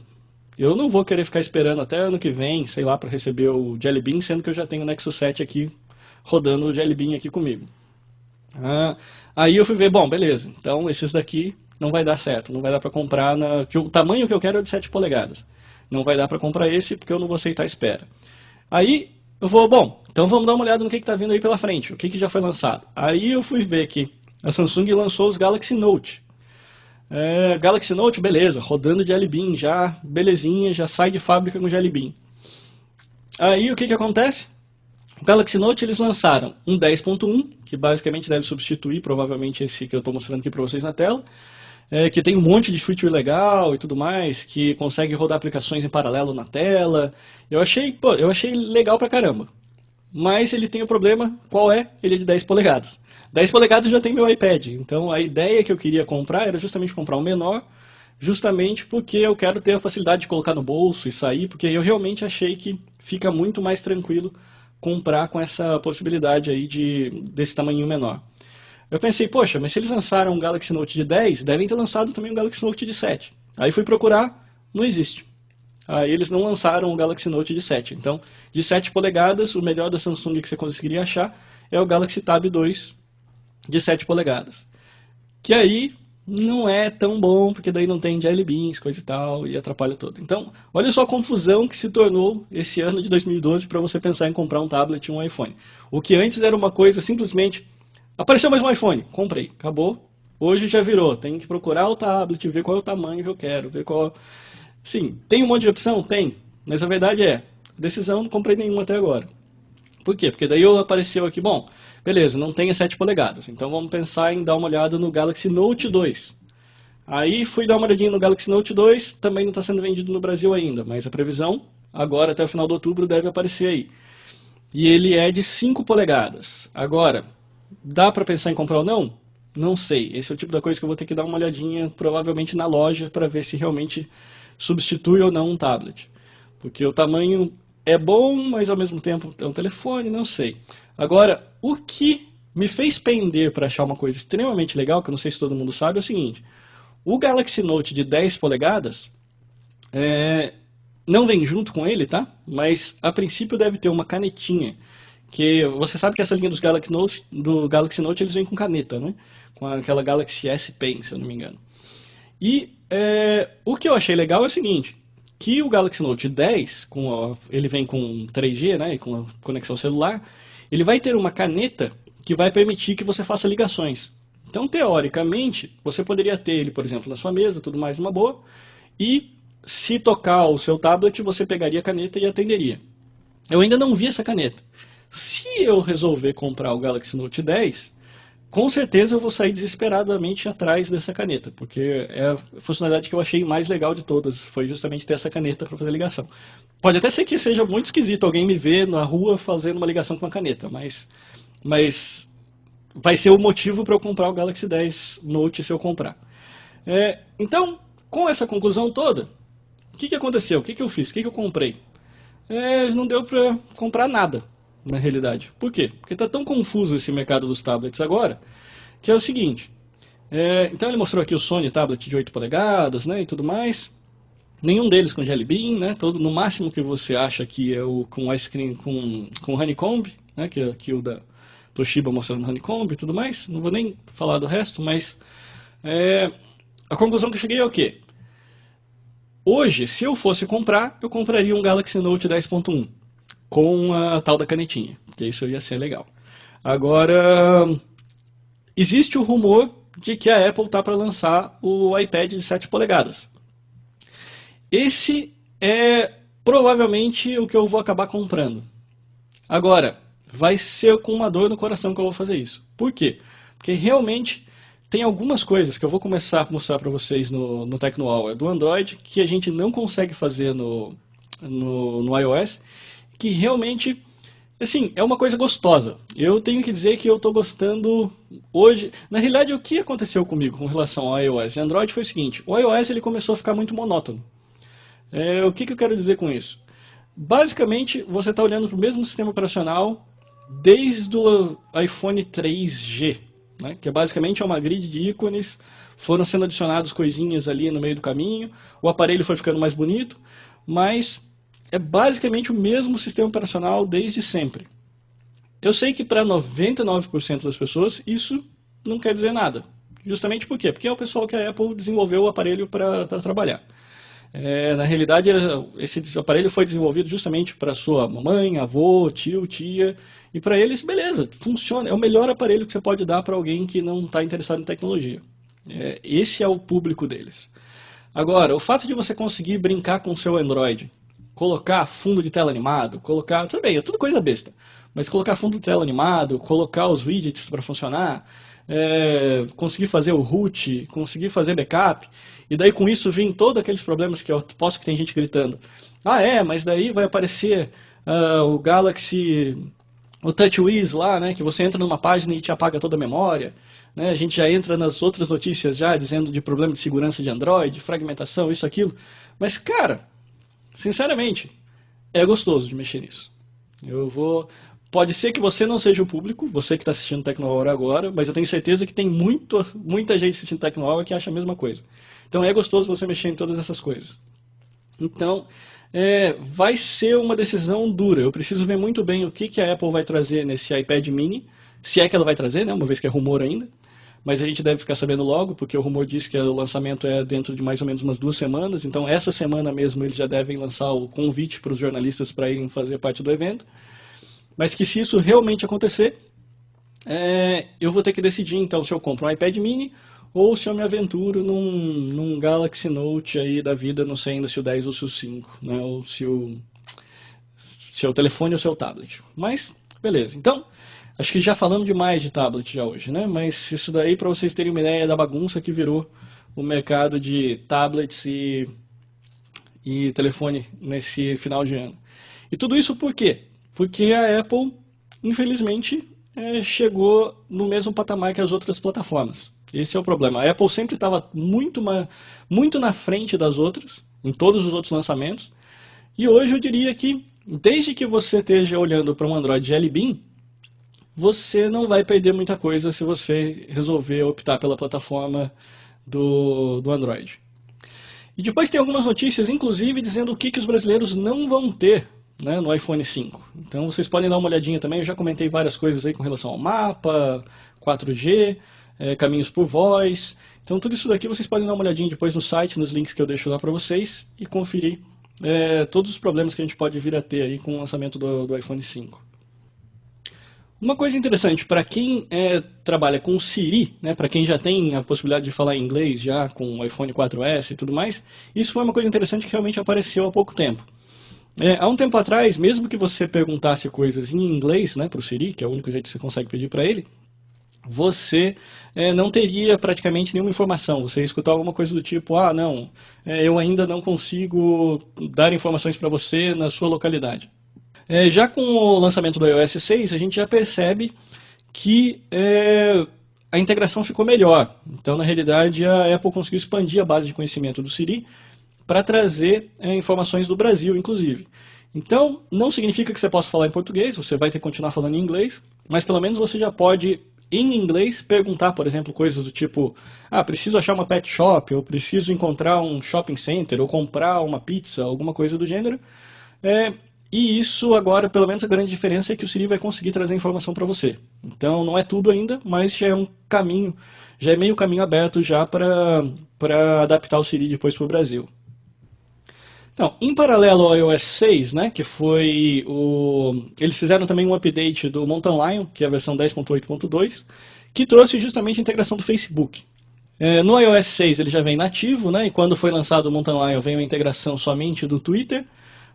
Eu não vou querer ficar esperando até ano que vem, sei lá, para receber o Jelly Bean, sendo que eu já tenho o Nexus 7 aqui, rodando o Jelly Bean aqui comigo. Aí eu fui ver, bom, beleza, então esses daqui não vai dar certo, não vai dar para comprar, que o tamanho que eu quero é de 7 polegadas. Não vai dar para comprar esse porque eu não vou aceitar a espera. Aí eu vou, bom, então vamos dar uma olhada no que está vindo aí pela frente, o que já foi lançado. Aí eu fui ver que a Samsung lançou os Galaxy Note. Galaxy Note, beleza, rodando de Jelly Bean já, belezinha, já sai de fábrica com Jelly Bean. Aí o que acontece? O Galaxy Note eles lançaram um 10.1, que basicamente deve substituir provavelmente esse que eu estou mostrando aqui para vocês na tela, que tem um monte de feature legal e tudo mais, que consegue rodar aplicações em paralelo na tela. Eu achei legal pra caramba. Mas ele tem o problema, qual é? Ele é de 10 polegadas. 10 polegadas já tem meu iPad, então a ideia que eu queria comprar era justamente comprar um menor, justamente porque eu quero ter a facilidade de colocar no bolso e sair, porque eu realmente achei que fica muito mais tranquilo comprar com essa possibilidade aí desse tamanho menor. Eu pensei, poxa, mas se eles lançaram um Galaxy Note de 10, devem ter lançado também um Galaxy Note de 7. Aí fui procurar, não existe. Aí eles não lançaram o Galaxy Note de 7. Então, de 7 polegadas, o melhor da Samsung que você conseguiria achar é o Galaxy Tab 2 de 7 polegadas. Que aí não é tão bom, porque daí não tem Jelly Beans, coisa e tal, e atrapalha tudo. Então, olha só a confusão que se tornou esse ano de 2012 para você pensar em comprar um tablet e um iPhone. O que antes era uma coisa simplesmente... Apareceu mais um iPhone, comprei, acabou. Hoje já virou, tem que procurar o tablet, ver qual é o tamanho que eu quero, ver qual... Sim, tem um monte de opção? Tem, mas a verdade é, decisão não comprei nenhuma até agora. Por quê? Porque daí apareceu aqui, bom, beleza, não tem 7 polegadas, então vamos pensar em dar uma olhada no Galaxy Note 2. Aí fui dar uma olhadinha no Galaxy Note 2, também não está sendo vendido no Brasil ainda, mas a previsão, agora até o final de outubro, deve aparecer aí. E ele é de 5 polegadas. Agora, dá para pensar em comprar ou não? Não sei. Esse é o tipo da coisa que eu vou ter que dar uma olhadinha, provavelmente na loja, para ver se realmente substitui ou não um tablet. Porque o tamanho é bom, mas ao mesmo tempo é um telefone, não sei. Agora, o que me fez pender para achar uma coisa extremamente legal, que eu não sei se todo mundo sabe, é o seguinte. O Galaxy Note de 10 polegadas não vem junto com ele, tá? Mas a princípio deve ter uma canetinha. Que você sabe que essa linha do Galaxy Note eles vêm com caneta, né? Com aquela Galaxy S Pen, se eu não me engano. E o que eu achei legal é o seguinte, que o Galaxy Note 10, ele vem com 3G, né, e com a conexão celular, ele vai ter uma caneta que vai permitir que você faça ligações. Então, teoricamente, você poderia ter ele, por exemplo, na sua mesa, tudo mais numa boa, e se tocar o seu tablet, você pegaria a caneta e atenderia. Eu ainda não vi essa caneta. Se eu resolver comprar o Galaxy Note 10, com certeza eu vou sair desesperadamente atrás dessa caneta, porque é a funcionalidade que eu achei mais legal de todas, foi justamente ter essa caneta para fazer ligação. Pode até ser que seja muito esquisito alguém me ver na rua fazendo uma ligação com uma caneta, mas vai ser o motivo para eu comprar o Galaxy 10 Note se eu comprar. Então, com essa conclusão toda, o que aconteceu? O que eu fiz? O que eu comprei? Não deu para comprar nada, na realidade. Por quê? Porque está tão confuso esse mercado dos tablets agora, que é o seguinte. Então ele mostrou aqui o Sony tablet de 8 polegadas, né, e tudo mais. Nenhum deles com Jelly Bean, né, no máximo que você acha que é o com ice cream com honeycomb, né, que é aqui o da Toshiba mostrando honeycomb e tudo mais. Não vou nem falar do resto, mas a conclusão que eu cheguei é o quê? Hoje, se eu fosse comprar, eu compraria um Galaxy Note 10.1 com a tal da canetinha, que isso ia ser legal. Agora, existe o rumor de que a Apple está para lançar o iPad de 7 polegadas. Esse é provavelmente o que eu vou acabar comprando. Agora, vai ser com uma dor no coração que eu vou fazer isso. Por quê? Porque realmente tem algumas coisas que eu vou começar a mostrar para vocês no Tecno Hour do Android que a gente não consegue fazer no iOS, que realmente, assim, é uma coisa gostosa. Eu tenho que dizer que eu estou gostando hoje. Na realidade, o que aconteceu comigo com relação ao iOS e Android foi o seguinte: o iOS ele começou a ficar muito monótono. O que eu quero dizer com isso? Basicamente, você está olhando para o mesmo sistema operacional desde o iPhone 3G, né, que basicamente é uma grid de ícones, foram sendo adicionadas coisinhas ali no meio do caminho, o aparelho foi ficando mais bonito, mas é basicamente o mesmo sistema operacional desde sempre. Eu sei que para 99% das pessoas isso não quer dizer nada. Justamente por quê? Porque é o pessoal que a Apple desenvolveu o aparelho para trabalhar. Na realidade, esse aparelho foi desenvolvido justamente para sua mamãe, avô, tio, tia, e para eles, beleza, funciona. É o melhor aparelho que você pode dar para alguém que não está interessado em tecnologia. Esse é o público deles. Agora, o fato de você conseguir brincar com o seu Android, colocar fundo de tela animado, colocar, tudo bem, é tudo coisa besta, mas colocar fundo de tela animado, colocar os widgets para funcionar, conseguir fazer o root, conseguir fazer backup, e daí com isso vem todos aqueles problemas que eu posso que tem gente gritando. Mas daí vai aparecer o Galaxy, o TouchWiz lá, né, que você entra numa página e te apaga toda a memória. Né, a gente já entra nas outras notícias já dizendo de problema de segurança de Android, fragmentação, isso, aquilo. Mas, cara, sinceramente, é gostoso de mexer nisso. Pode ser que você não seja o público, você que está assistindo Tecnohora agora, mas eu tenho certeza que tem muita gente assistindo Tecnohora que acha a mesma coisa. Então é gostoso você mexer em todas essas coisas. Então, vai ser uma decisão dura. Eu preciso ver muito bem o que a Apple vai trazer nesse iPad mini, se é que ela vai trazer, né, uma vez que é rumor ainda. Mas a gente deve ficar sabendo logo, porque o rumor diz que o lançamento é dentro de mais ou menos umas 2 semanas. Então, essa semana mesmo, eles já devem lançar o convite para os jornalistas para irem fazer parte do evento. Mas que se isso realmente acontecer, eu vou ter que decidir, então, se eu compro um iPad mini ou se eu me aventuro num Galaxy Note aí da vida, não sei ainda se o 10 ou se o 5, né? Ou se é o telefone ou se é o tablet. Mas, beleza. Então, acho que já falamos demais de tablet já hoje, né? Mas isso daí para vocês terem uma ideia da bagunça que virou o mercado de tablets e telefone nesse final de ano. E tudo isso por quê? Porque a Apple, infelizmente, chegou no mesmo patamar que as outras plataformas. Esse é o problema. A Apple sempre estava muito na frente das outras, em todos os outros lançamentos. E hoje eu diria que, desde que você esteja olhando para um Android Jelly Bean, você não vai perder muita coisa se você resolver optar pela plataforma do Android. E depois tem algumas notícias, inclusive, dizendo o que os brasileiros não vão ter, né, no iPhone 5. Então vocês podem dar uma olhadinha também, eu já comentei várias coisas aí com relação ao mapa, 4G, caminhos por voz. Então tudo isso daqui vocês podem dar uma olhadinha depois no site, nos links que eu deixo lá para vocês, e conferir todos os problemas que a gente pode vir a ter aí com o lançamento do iPhone 5. Uma coisa interessante, para quem trabalha com Siri, né, para quem já tem a possibilidade de falar inglês já com o iPhone 4S e tudo mais, isso foi uma coisa interessante que realmente apareceu há pouco tempo. Há um tempo atrás, mesmo que você perguntasse coisas em inglês, né, para o Siri, que é o único jeito que você consegue pedir para ele, você não teria praticamente nenhuma informação. Você ia escutar alguma coisa do tipo, não, eu ainda não consigo dar informações para você na sua localidade. Já com o lançamento do iOS 6, a gente já percebe que a integração ficou melhor. Então, na realidade, a Apple conseguiu expandir a base de conhecimento do Siri para trazer informações do Brasil, inclusive. Então, não significa que você possa falar em português, você vai ter que continuar falando em inglês, mas pelo menos você já pode, em inglês, perguntar, por exemplo, coisas do tipo, preciso achar uma pet shop, ou preciso encontrar um shopping center, ou comprar uma pizza, alguma coisa do gênero. E isso agora, pelo menos a grande diferença é que o Siri vai conseguir trazer informação para você. Então não é tudo ainda, mas já é um caminho, já é meio caminho aberto já para adaptar o Siri depois para o Brasil. Então, em paralelo ao iOS 6, né, que foi eles fizeram também um update do Mountain Lion, que é a versão 10.8.2, que trouxe justamente a integração do Facebook. No iOS 6 ele já vem nativo, né, e quando foi lançado o Mountain Lion veio a integração somente do Twitter,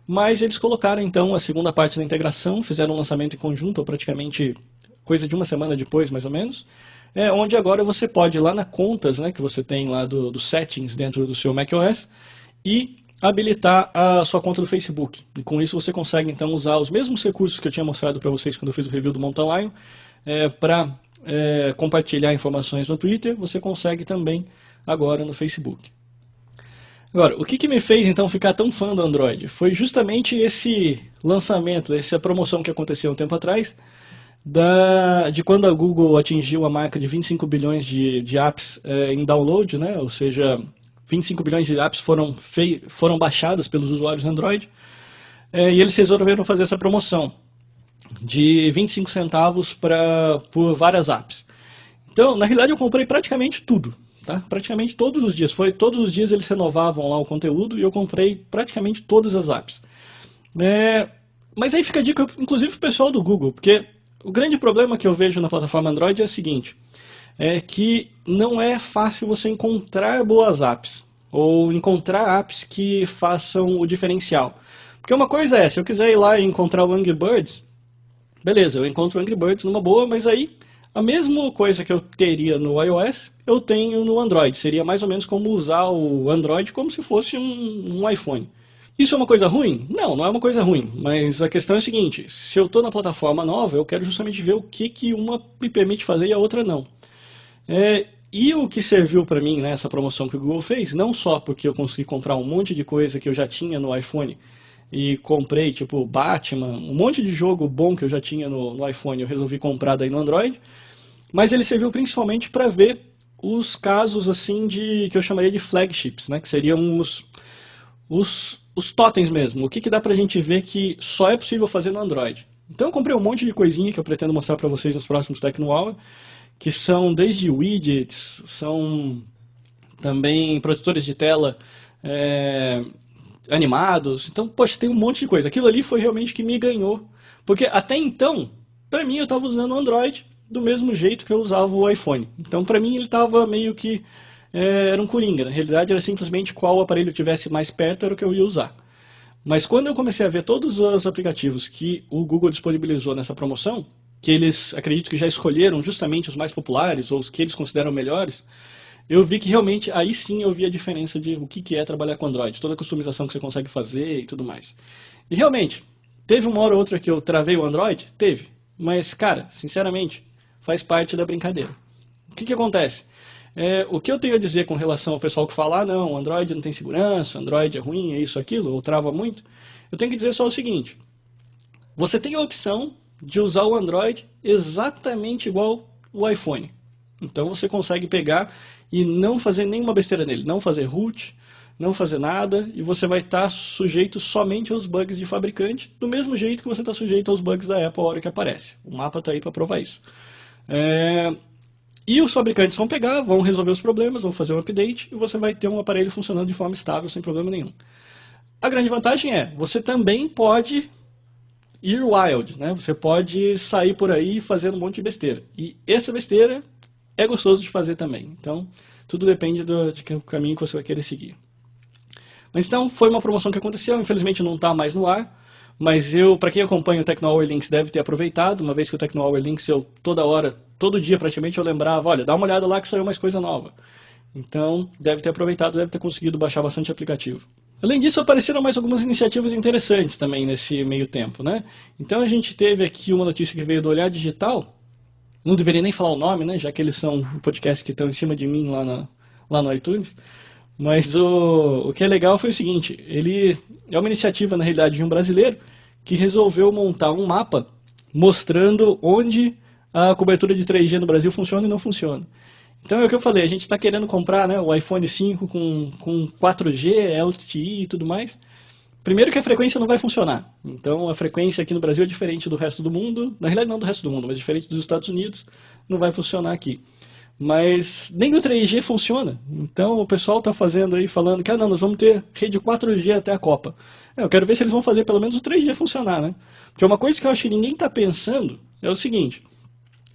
mas eles colocaram então a segunda parte da integração, fizeram um lançamento em conjunto, ou praticamente coisa de uma semana depois, mais ou menos, onde agora você pode ir lá na contas, né, que você tem lá do settings dentro do seu macOS, e habilitar a sua conta do Facebook. E com isso você consegue então usar os mesmos recursos que eu tinha mostrado para vocês quando eu fiz o review do Mountain Lion, para compartilhar informações no Twitter, você consegue também agora no Facebook. Agora, o que me fez então ficar tão fã do Android? Foi justamente esse lançamento, essa promoção que aconteceu um tempo atrás, de quando a Google atingiu a marca de 25 bilhões de apps em download, né? Ou seja, 25 bilhões de apps foram baixadas pelos usuários Android, e eles resolveram fazer essa promoção de 25 centavos por várias apps. Então, na realidade, eu comprei praticamente tudo, tá? Praticamente todos os dias. Todos os dias eles renovavam lá o conteúdo e eu comprei praticamente todas as apps. É, mas aí fica a dica, inclusive, pro pessoal do Google, porque o grande problema que eu vejo na plataforma Android é o seguinte, é que não é fácil você encontrar boas apps, ou encontrar apps que façam o diferencial. Porque uma coisa é, se eu quiser ir lá e encontrar o Angry Birds, beleza, eu encontro o Angry Birds numa boa, mas aí a mesma coisa que eu teria no iOS, eu tenho no Android. Seria mais ou menos como usar o Android como se fosse um iPhone. Isso é uma coisa ruim? Não, não é uma coisa ruim. Mas a questão é a seguinte, se eu estou na plataforma nova, eu quero justamente ver o que uma me permite fazer e a outra não. E o que serviu para mim nessa promoção que o Google fez, não só porque eu consegui comprar um monte de coisa que eu já tinha no iPhone, e comprei, tipo, Batman, um monte de jogo bom que eu já tinha no iPhone, eu resolvi comprar daí no Android, mas ele serviu principalmente para ver os casos, assim, que eu chamaria de flagships, né, que seriam os totens mesmo, o que dá pra gente ver que só é possível fazer no Android. Então eu comprei um monte de coisinha que eu pretendo mostrar para vocês nos próximos Tecno Hour, que são desde widgets, são também protetores de tela, animados. Então, poxa, tem um monte de coisa. Aquilo ali foi realmente que me ganhou. Porque até então, para mim, eu estava usando o Android do mesmo jeito que eu usava o iPhone. Então, para mim, ele estava meio que... era um coringa. Na realidade, era simplesmente qual aparelho eu tivesse mais perto era o que eu ia usar. Mas quando eu comecei a ver todos os aplicativos que o Google disponibilizou nessa promoção, que eles, acredito que já escolheram justamente os mais populares, ou os que eles consideram melhores, eu vi que realmente, aí sim eu vi a diferença de o que é trabalhar com Android, toda a customização que você consegue fazer e tudo mais. E realmente, teve uma hora ou outra que eu travei o Android? Teve. Mas, cara, sinceramente, faz parte da brincadeira. O que acontece? O que eu tenho a dizer com relação ao pessoal que fala, ah não, Android não tem segurança, Android é ruim, é isso, aquilo, ou trava muito, eu tenho que dizer só o seguinte, você tem a opção de usar o Android exatamente igual o iPhone. Então você consegue pegar e não fazer nenhuma besteira nele, não fazer root, não fazer nada, e você vai estar sujeito somente aos bugs de fabricante, do mesmo jeito que você está sujeito aos bugs da Apple a hora que aparece. O mapa está aí para provar isso. E os fabricantes vão pegar, vão resolver os problemas, vão fazer um update, e você vai ter um aparelho funcionando de forma estável, sem problema nenhum. A grande vantagem é, você também pode ir wild, né? Você pode sair por aí fazendo um monte de besteira. E essa besteira é gostoso de fazer também. Então, tudo depende do caminho que você vai querer seguir. Mas então, foi uma promoção que aconteceu, infelizmente não está mais no ar, mas para quem acompanha o Tecno Hour Links deve ter aproveitado, uma vez que o Tecno Hour Links eu toda hora, todo dia praticamente eu lembrava, olha, dá uma olhada lá que saiu mais coisa nova. Então, deve ter aproveitado, deve ter conseguido baixar bastante aplicativo. Além disso, apareceram mais algumas iniciativas interessantes também nesse meio tempo, né? Então a gente teve aqui uma notícia que veio do Olhar Digital, não deveria nem falar o nome, né? Já que eles são o podcast que estão em cima de mim lá no iTunes. Mas o que é legal foi o seguinte, ele é uma iniciativa, na realidade, de um brasileiro que resolveu montar um mapa mostrando onde a cobertura de 3G no Brasil funciona e não funciona. Então é o que eu falei, a gente está querendo comprar, né, o iPhone 5 com 4G, LTE e tudo mais. Primeiro que a frequência não vai funcionar. Então a frequência aqui no Brasil é diferente do resto do mundo. Na realidade não do resto do mundo, mas diferente dos Estados Unidos. Não vai funcionar aqui. Mas nem o 3G funciona. Então o pessoal está fazendo aí, falando que não, nós vamos ter rede 4G até a Copa. Eu quero ver se eles vão fazer pelo menos o 3G funcionar, né? Porque uma coisa que eu acho que ninguém está pensando é o seguinte.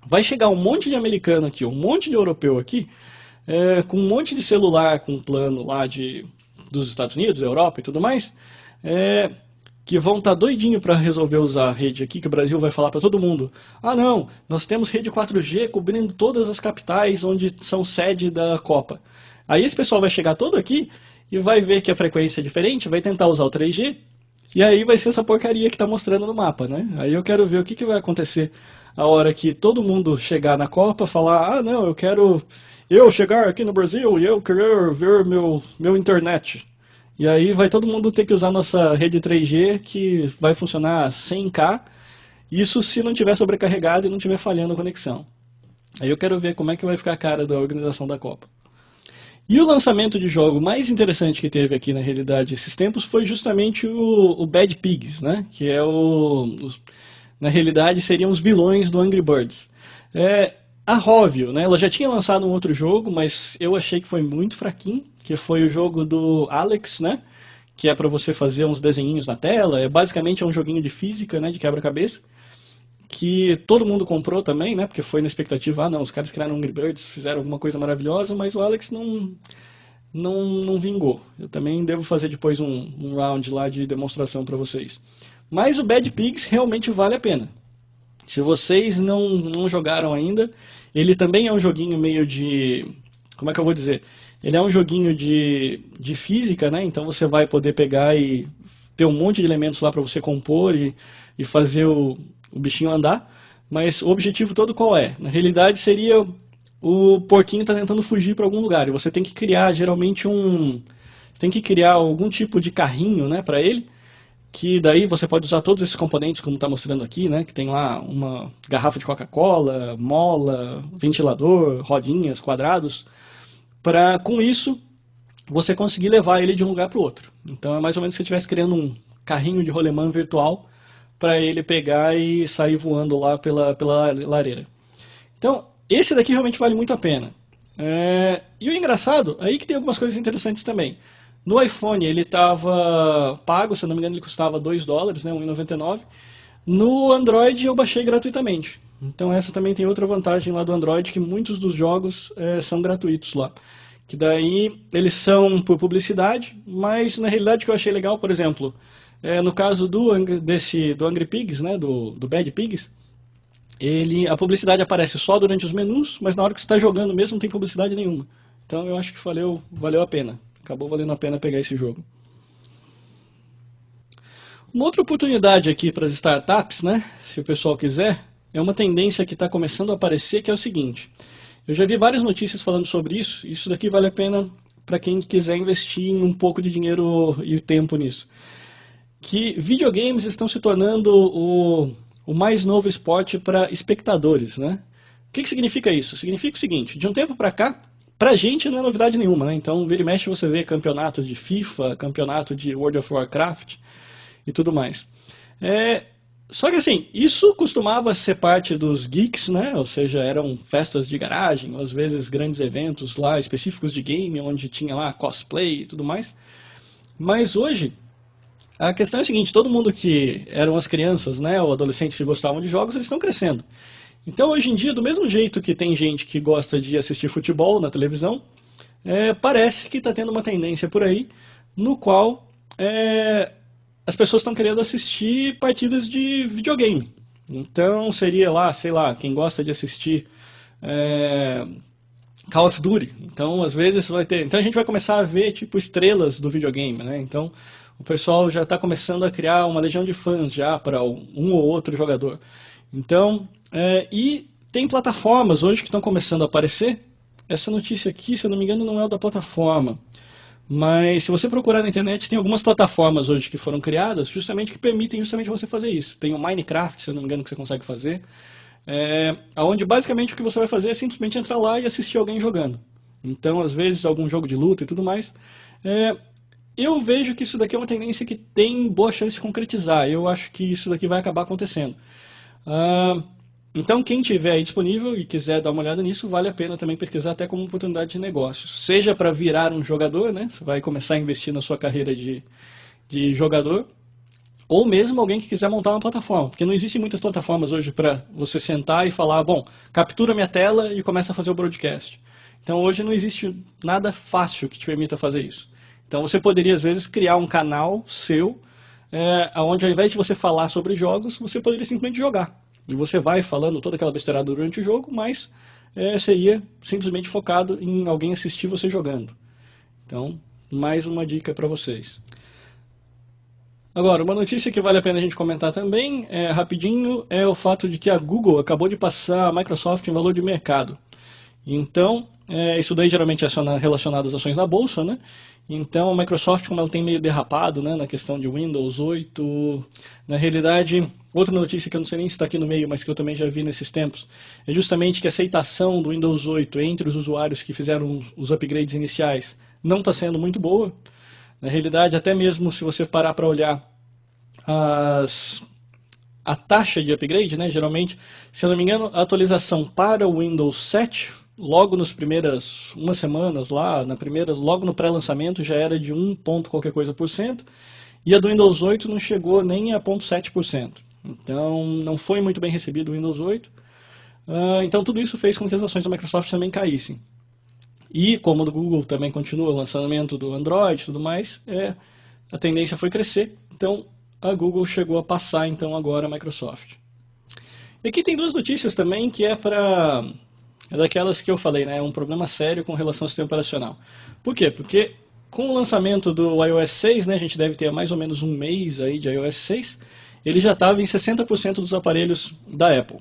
Vai chegar um monte de americano aqui, um monte de europeu aqui, com um monte de celular com plano lá dos Estados Unidos, Europa e tudo mais, que vão estar doidinho para resolver usar a rede aqui, que o Brasil vai falar para todo mundo, ah não, nós temos rede 4G cobrindo todas as capitais onde são sede da Copa. Aí esse pessoal vai chegar todo aqui e vai ver que a frequência é diferente, vai tentar usar o 3G, e aí vai ser essa porcaria que está mostrando no mapa, né? Aí eu quero ver o que vai acontecer a hora que todo mundo chegar na Copa, falar, ah não, eu chegar aqui no Brasil e eu querer ver meu internet. E aí vai todo mundo ter que usar nossa rede 3G, que vai funcionar 100K, isso se não tiver sobrecarregado e não tiver falhando a conexão. Aí eu quero ver como é que vai ficar a cara da organização da Copa. E o lançamento de jogo mais interessante que teve aqui na realidade esses tempos foi justamente o Bad Pigs, né? Que é na realidade seriam os vilões do Angry Birds. A Rovio, né, ela já tinha lançado um outro jogo, mas eu achei que foi muito fraquinho, que foi o jogo do Alex, né, que é para você fazer uns desenhinhos na tela, basicamente é um joguinho de física, né, de quebra-cabeça, que todo mundo comprou também, né, porque foi na expectativa, não, os caras criaram Angry Birds, fizeram alguma coisa maravilhosa, mas o Alex não vingou. Eu também devo fazer depois um round lá de demonstração para vocês. Mas o Bad Pigs realmente vale a pena. Se vocês não jogaram ainda, ele também é um joguinho meio de... Como é que eu vou dizer? Ele é um joguinho de física, né? Então você vai poder pegar e ter um monte de elementos lá para você compor e fazer o bichinho andar. Mas o objetivo todo qual é? Na realidade seria o porquinho tá tentando fugir para algum lugar. E você tem que criar geralmente Você tem que criar algum tipo de carrinho, né, para ele, que daí você pode usar todos esses componentes, como está mostrando aqui, né, que tem lá uma garrafa de Coca-Cola, mola, ventilador, rodinhas, quadrados, para com isso você conseguir levar ele de um lugar para o outro. Então é mais ou menos se você estivesse criando um carrinho de rolemã virtual para ele pegar e sair voando lá pela lareira. Então, esse daqui realmente vale muito a pena. E o engraçado, aí que tem algumas coisas interessantes também. No iPhone ele estava pago, se eu não me engano ele custava $2, né, R$1,99. No Android eu baixei gratuitamente. Então essa também tem outra vantagem lá do Android, que muitos dos jogos são gratuitos lá. Que daí eles são por publicidade, mas na realidade o que eu achei legal, por exemplo, no caso do Angry Pigs, né, do Bad Pigs, a publicidade aparece só durante os menus, mas na hora que você está jogando mesmo não tem publicidade nenhuma. Então eu acho que valeu a pena. Acabou valendo a pena pegar esse jogo. Uma outra oportunidade aqui para as startups, né, se o pessoal quiser, é uma tendência que está começando a aparecer, que é o seguinte. Eu já vi várias notícias falando sobre isso, e isso daqui vale a pena para quem quiser investir um pouco de dinheiro e tempo nisso. Que videogames estão se tornando o mais novo esporte para espectadores, né? O que significa isso? Significa o seguinte, de um tempo para cá, pra gente não é novidade nenhuma, né? Então, vira e mexe você vê campeonato de FIFA, campeonato de World of Warcraft e tudo mais. Só que assim, isso costumava ser parte dos geeks, né? Ou seja, eram festas de garagem, ou às vezes grandes eventos lá específicos de game, onde tinha lá cosplay e tudo mais. Mas hoje, a questão é a seguinte, todo mundo que eram as crianças, né, ou adolescentes que gostavam de jogos, eles estão crescendo. Então, hoje em dia, do mesmo jeito que tem gente que gosta de assistir futebol na televisão, parece que está tendo uma tendência por aí, no qual as pessoas estão querendo assistir partidas de videogame. Então, seria lá, sei lá, quem gosta de assistir Call of Duty. Então, às vezes, vai ter... Então, a gente vai começar a ver, tipo, estrelas do videogame, né? Então, o pessoal já está começando a criar uma legião de fãs já para um ou outro jogador. Então, e tem plataformas hoje que estão começando a aparecer. Essa notícia aqui, se eu não me engano, não é o da plataforma. Mas se você procurar na internet, tem algumas plataformas hoje que foram criadas justamente que permitem justamente você fazer isso. Tem o Minecraft, se eu não me engano, que você consegue fazer. Onde basicamente o que você vai fazer é simplesmente entrar lá e assistir alguém jogando. Então, às vezes, algum jogo de luta e tudo mais. Eu vejo que isso daqui é uma tendência que tem boa chance de concretizar. Eu acho que isso daqui vai acabar acontecendo. Então, quem tiver aí disponível e quiser dar uma olhada nisso, vale a pena também pesquisar até como oportunidade de negócio. Seja para virar um jogador, né? Você vai começar a investir na sua carreira de jogador, ou mesmo alguém que quiser montar uma plataforma. Porque não existem muitas plataformas hoje para você sentar e falar, bom, captura minha tela e começa a fazer o broadcast. Então, hoje não existe nada fácil que te permita fazer isso. Então, você poderia, às vezes, criar um canal seu, onde ao invés de você falar sobre jogos, você poderia simplesmente jogar. E você vai falando toda aquela besteirada durante o jogo, mas seria simplesmente focado em alguém assistir você jogando. Então, mais uma dica para vocês. Agora, uma notícia que vale a pena a gente comentar também, rapidinho, é o fato de que a Google acabou de passar a Microsoft em valor de mercado. Então, isso daí geralmente é relacionado às ações na bolsa, né? Então, a Microsoft, como ela tem meio derrapado, né, na questão de Windows 8, na realidade, outra notícia que eu não sei nem se está aqui no meio, mas que eu também já vi nesses tempos, é justamente que a aceitação do Windows 8 entre os usuários que fizeram os upgrades iniciais não está sendo muito boa. Na realidade, até mesmo se você parar para olhar a taxa de upgrade, né? Geralmente, se eu não me engano, a atualização para o Windows 7, logo nas primeiras umas semanas lá, logo no pré-lançamento já era de 1 ponto qualquer coisa por cento, e a do Windows 8 não chegou nem a 0,7%. Então, não foi muito bem recebido o Windows 8. Então, tudo isso fez com que as ações da Microsoft também caíssem. E, como o do Google também continua o lançamento do Android e tudo mais, a tendência foi crescer. Então, a Google chegou a passar, então, agora a Microsoft. E aqui tem duas notícias também, que é daquelas que eu falei, né? Um problema sério com relação ao sistema operacional. Por quê? Porque com o lançamento do iOS 6, né, a gente deve ter mais ou menos um mês aí de iOS 6, ele já estava em 60% dos aparelhos da Apple.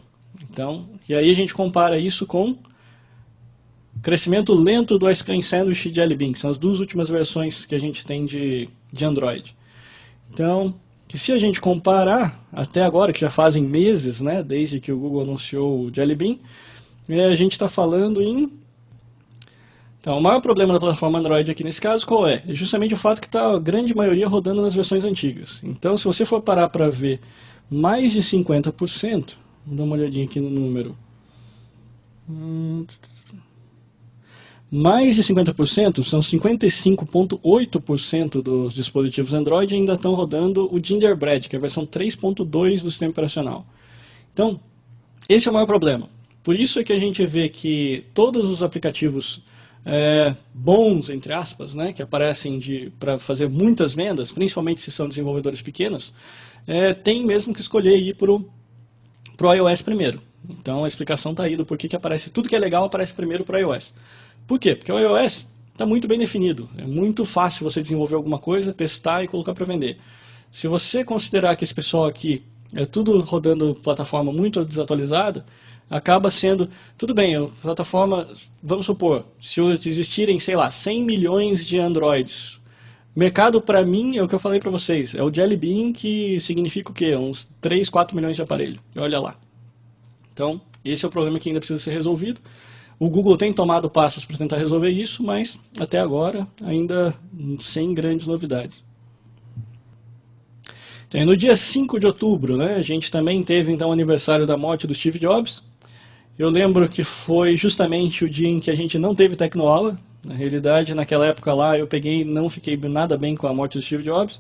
Então, e aí a gente compara isso com crescimento lento do Ice Cream Sandwich e Jelly Bean, que são as duas últimas versões que a gente tem de Android. Então, que se a gente comparar, até agora, que já fazem meses, né, desde que o Google anunciou o Jelly Bean, a gente está falando em... Então, o maior problema da plataforma Android aqui nesse caso, qual é? É justamente o fato que está a grande maioria rodando nas versões antigas. Então, se você for parar para ver mais de 50%, vou dar uma olhadinha aqui no número. Mais de 50%, são 55,8% dos dispositivos Android ainda estão rodando o Gingerbread, que é a versão 3.2 do sistema operacional. Então, esse é o maior problema. Por isso é que a gente vê que todos os aplicativos bons, entre aspas, né, que aparecem para fazer muitas vendas, principalmente se são desenvolvedores pequenos, tem mesmo que escolher ir para o iOS primeiro. Então a explicação está aí do porquê que aparece tudo que é legal aparece primeiro para o iOS. Por quê? Porque o iOS está muito bem definido. É muito fácil você desenvolver alguma coisa, testar e colocar para vender. Se você considerar que esse pessoal aqui é tudo rodando plataforma muito desatualizada, acaba sendo, tudo bem, a plataforma, vamos supor, se existirem, sei lá, 100 milhões de Androids, mercado para mim é o que eu falei para vocês, é o Jelly Bean, que significa o quê? Uns 3, 4 milhões de aparelhos, e olha lá. Então, esse é o problema que ainda precisa ser resolvido. O Google tem tomado passos para tentar resolver isso, mas até agora ainda sem grandes novidades. Então, no dia 5 de outubro, né, a gente também teve então o aniversário da morte do Steve Jobs. Eu lembro que foi justamente o dia em que a gente não teve Tecnoaula. Na realidade, naquela época lá, eu não fiquei nada bem com a morte do Steve Jobs.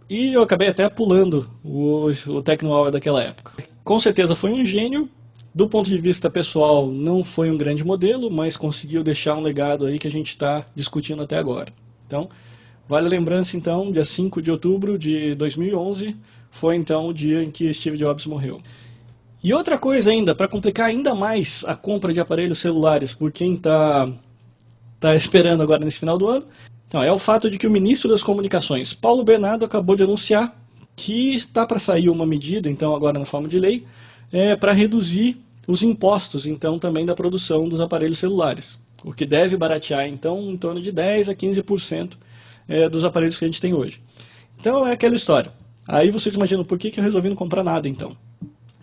E eu acabei até pulando o Tecnoaula daquela época. Com certeza foi um gênio. Do ponto de vista pessoal, não foi um grande modelo, mas conseguiu deixar um legado aí que a gente está discutindo até agora. Então, vale a lembrança, então, dia 5 de outubro de 2011, foi então o dia em que Steve Jobs morreu. E outra coisa ainda, para complicar ainda mais a compra de aparelhos celulares por quem está esperando agora nesse final do ano, então, é o fato de que o ministro das Comunicações, Paulo Bernardo, acabou de anunciar que está para sair uma medida, então agora na forma de lei, para reduzir os impostos, então, também da produção dos aparelhos celulares, o que deve baratear, então, em torno de 10% a 15% dos aparelhos que a gente tem hoje. Então, é aquela história. Aí vocês imaginam por que eu resolvi não comprar nada, então.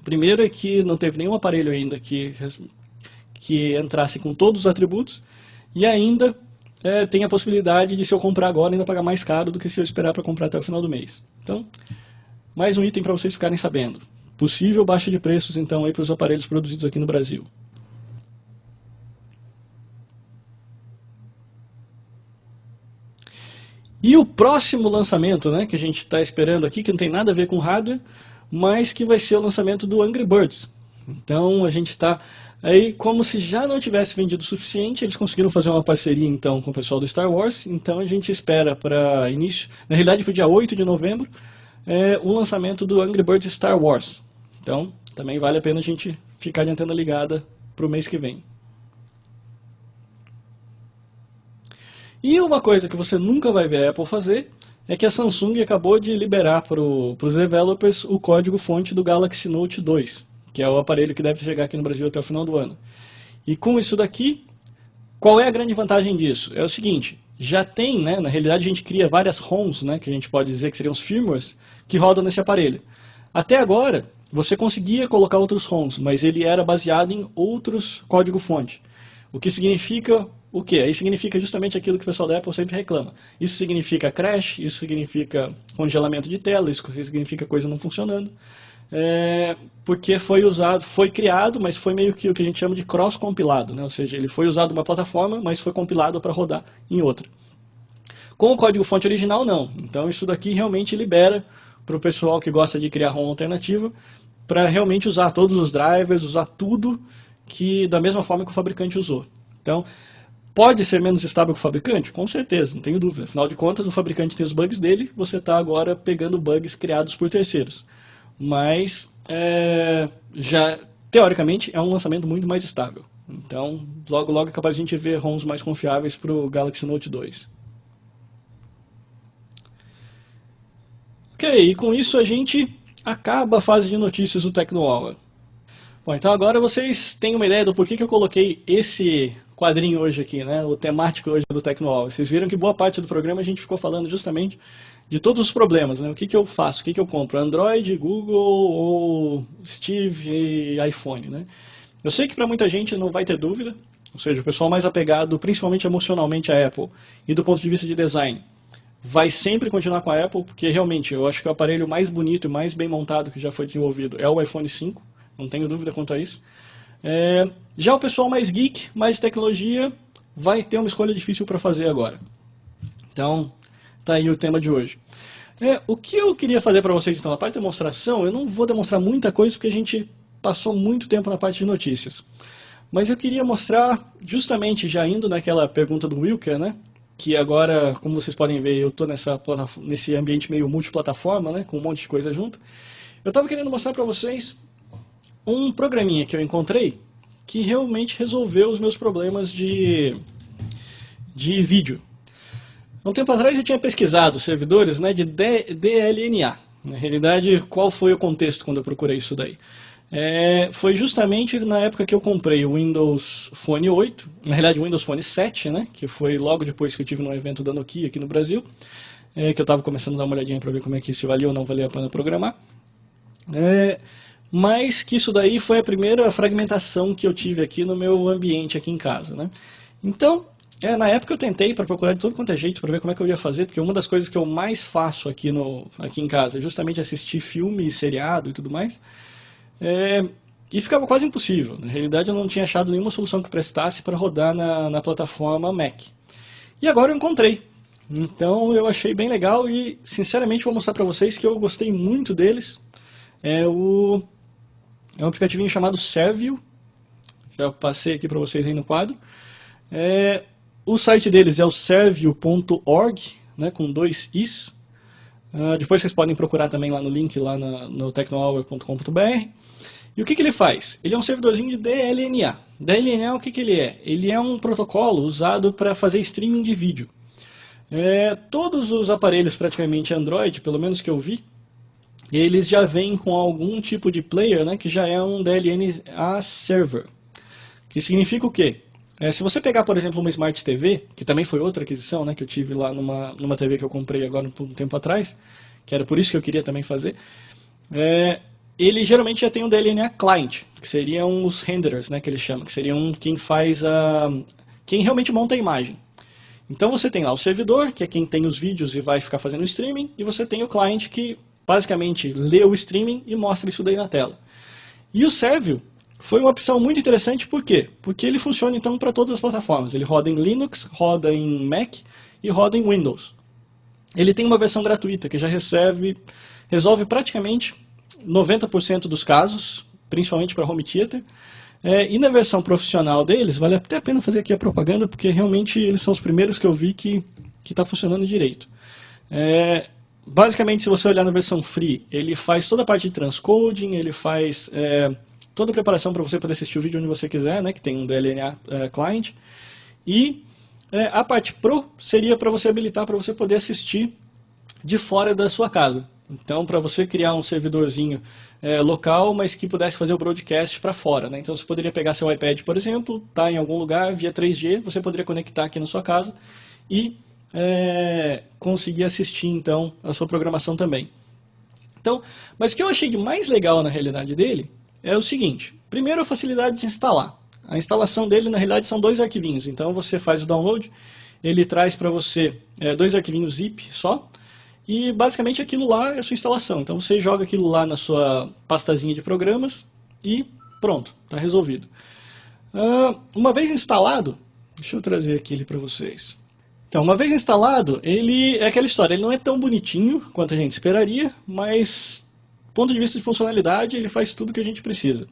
Primeiro é que não teve nenhum aparelho ainda que entrasse com todos os atributos, e ainda tem a possibilidade de, se eu comprar agora, ainda pagar mais caro do que se eu esperar para comprar até o final do mês. Então, mais um item para vocês ficarem sabendo. Possível baixa de preços, então, para os aparelhos produzidos aqui no Brasil. E o próximo lançamento, né, que a gente está esperando aqui, que não tem nada a ver com hardware, mas que vai ser o lançamento do Angry Birds. Então, a gente está aí, como se já não tivesse vendido o suficiente, eles conseguiram fazer uma parceria, então, com o pessoal do Star Wars. Então, a gente espera para início, na realidade, para o dia 8 de novembro, o lançamento do Angry Birds Star Wars. Então, também vale a pena a gente ficar de antena ligada para o mês que vem. E uma coisa que você nunca vai ver a Apple fazer é que a Samsung acabou de liberar para os developers o código-fonte do Galaxy Note 2, que é o aparelho que deve chegar aqui no Brasil até o final do ano. E com isso daqui, qual é a grande vantagem disso? É o seguinte, já tem, né, na realidade a gente cria várias ROMs, né, que a gente pode dizer que seriam os firmwares, que rodam nesse aparelho. Até agora, você conseguia colocar outros ROMs, mas ele era baseado em outros código-fonte. O que significa o quê? Aí significa justamente aquilo que o pessoal da Apple sempre reclama. Isso significa crash, isso significa congelamento de tela, isso significa coisa não funcionando. Porque foi criado, mas foi meio que o que a gente chama de cross-compilado, né? Ou seja, ele foi usado em uma plataforma, mas foi compilado para rodar em outra. Com o código-fonte original, não. Então isso daqui realmente libera para o pessoal que gosta de criar ROM alternativa para realmente usar todos os drivers, usar tudo que da mesma forma que o fabricante usou. Então, pode ser menos estável que o fabricante? Com certeza, não tenho dúvida. Afinal de contas, o fabricante tem os bugs dele, você está agora pegando bugs criados por terceiros. Mas, já, teoricamente, é um lançamento muito mais estável. Então, logo logo é capaz de a gente ver ROMs mais confiáveis para o Galaxy Note 2. Ok, e com isso a gente acaba a fase de notícias do Tecnohour. Bom, então agora vocês têm uma ideia do porquê que eu coloquei esse quadrinho hoje aqui, né? O temático hoje do Tecnohour. Vocês viram que boa parte do programa a gente ficou falando justamente de todos os problemas, né? O que eu faço, o que eu compro, Android, Google ou Steve e iPhone, né? Eu sei que para muita gente não vai ter dúvida, ou seja, o pessoal mais apegado, principalmente emocionalmente à Apple e do ponto de vista de design, vai sempre continuar com a Apple, porque realmente eu acho que o aparelho mais bonito e mais bem montado que já foi desenvolvido é o iPhone 5, não tenho dúvida quanto a isso. Já o pessoal mais geek, mais tecnologia, vai ter uma escolha difícil para fazer agora. Então, tá aí o tema de hoje. O que eu queria fazer para vocês, então, na parte de demonstração, eu não vou demonstrar muita coisa porque a gente passou muito tempo na parte de notícias. Mas eu queria mostrar, justamente já indo naquela pergunta do Wilker, né? Que agora, como vocês podem ver, eu estou nesse ambiente meio multiplataforma, né, com um monte de coisa junto. Eu estava querendo mostrar para vocês um programinha que eu encontrei que realmente resolveu os meus problemas de vídeo. Há um tempo atrás eu tinha pesquisado servidores, né, de DLNA. Na realidade, qual foi o contexto quando eu procurei isso daí? Foi justamente na época que eu comprei o Windows Phone 8, na realidade o Windows Phone 7, né, que foi logo depois que eu tive num evento da Nokia aqui no Brasil, que eu estava começando a dar uma olhadinha para ver como é que se valia ou não valia a pena programar. Mas que isso daí foi a primeira fragmentação que eu tive aqui no meu ambiente aqui em casa, né? Então, na época eu tentei para procurar de todo quanto é jeito para ver como é que eu ia fazer, porque uma das coisas que eu mais faço aqui em casa é justamente assistir filme, seriado e tudo mais. E ficava quase impossível. Na realidade, eu não tinha achado nenhuma solução que prestasse para rodar na plataforma Mac. E agora eu encontrei. Então eu achei bem legal e, sinceramente, vou mostrar para vocês que eu gostei muito deles. É um aplicativinho chamado Servio. Já passei aqui para vocês aí no quadro. O site deles é o servio.org, né, com 2 i's. Depois vocês podem procurar também lá no link, lá no tecnohour.com.br. E o que ele faz? Ele é um servidorzinho de DLNA. DLNA, o que ele é? Ele é um protocolo usado para fazer streaming de vídeo. Todos os aparelhos praticamente Android, pelo menos que eu vi, eles já vêm com algum tipo de player, né, que já é um DLNA server. Que significa o quê? Se você pegar, por exemplo, uma Smart TV, que também foi outra aquisição, né, que eu tive lá numa TV que eu comprei agora um tempo atrás, que era por isso que eu queria também fazer, ele geralmente já tem um DLNA Client, que seriam os renderers, né, que ele chama, que seriam quem realmente monta a imagem. Então você tem lá o servidor, que é quem tem os vídeos e vai ficar fazendo o streaming, e você tem o client que basicamente lê o streaming e mostra isso daí na tela. E o Servio foi uma opção muito interessante, por quê? Porque ele funciona então para todas as plataformas. Ele roda em Linux, roda em Mac e roda em Windows. Ele tem uma versão gratuita que já resolve praticamente 90% dos casos, principalmente para home theater. E na versão profissional deles, vale até a pena fazer aqui a propaganda, porque realmente eles são os primeiros que eu vi que está funcionando direito. Basicamente, se você olhar na versão free, ele faz toda a parte de transcoding, ele faz toda a preparação para você poder assistir o vídeo onde você quiser, né, que tem um DLNA client. E a parte Pro seria para você habilitar, para você poder assistir de fora da sua casa. Então, para você criar um servidorzinho local, mas que pudesse fazer o broadcast para fora, né? Então, você poderia pegar seu iPad, por exemplo, tá em algum lugar via 3G, você poderia conectar aqui na sua casa e conseguir assistir, então, a sua programação também. Então, mas o que eu achei de mais legal na realidade dele é o seguinte: primeiro, a facilidade de instalar. A instalação dele, na realidade, são 2 arquivinhos. Então você faz o download, ele traz para você 2 arquivinhos zip só, e basicamente aquilo lá é a sua instalação. Então você joga aquilo lá na sua pastazinha de programas e pronto, está resolvido. Uma vez instalado, deixa eu trazer aqui ele para vocês. Então, uma vez instalado, ele é aquela história, ele não é tão bonitinho quanto a gente esperaria, mas do ponto de vista de funcionalidade, ele faz tudo que a gente precisa.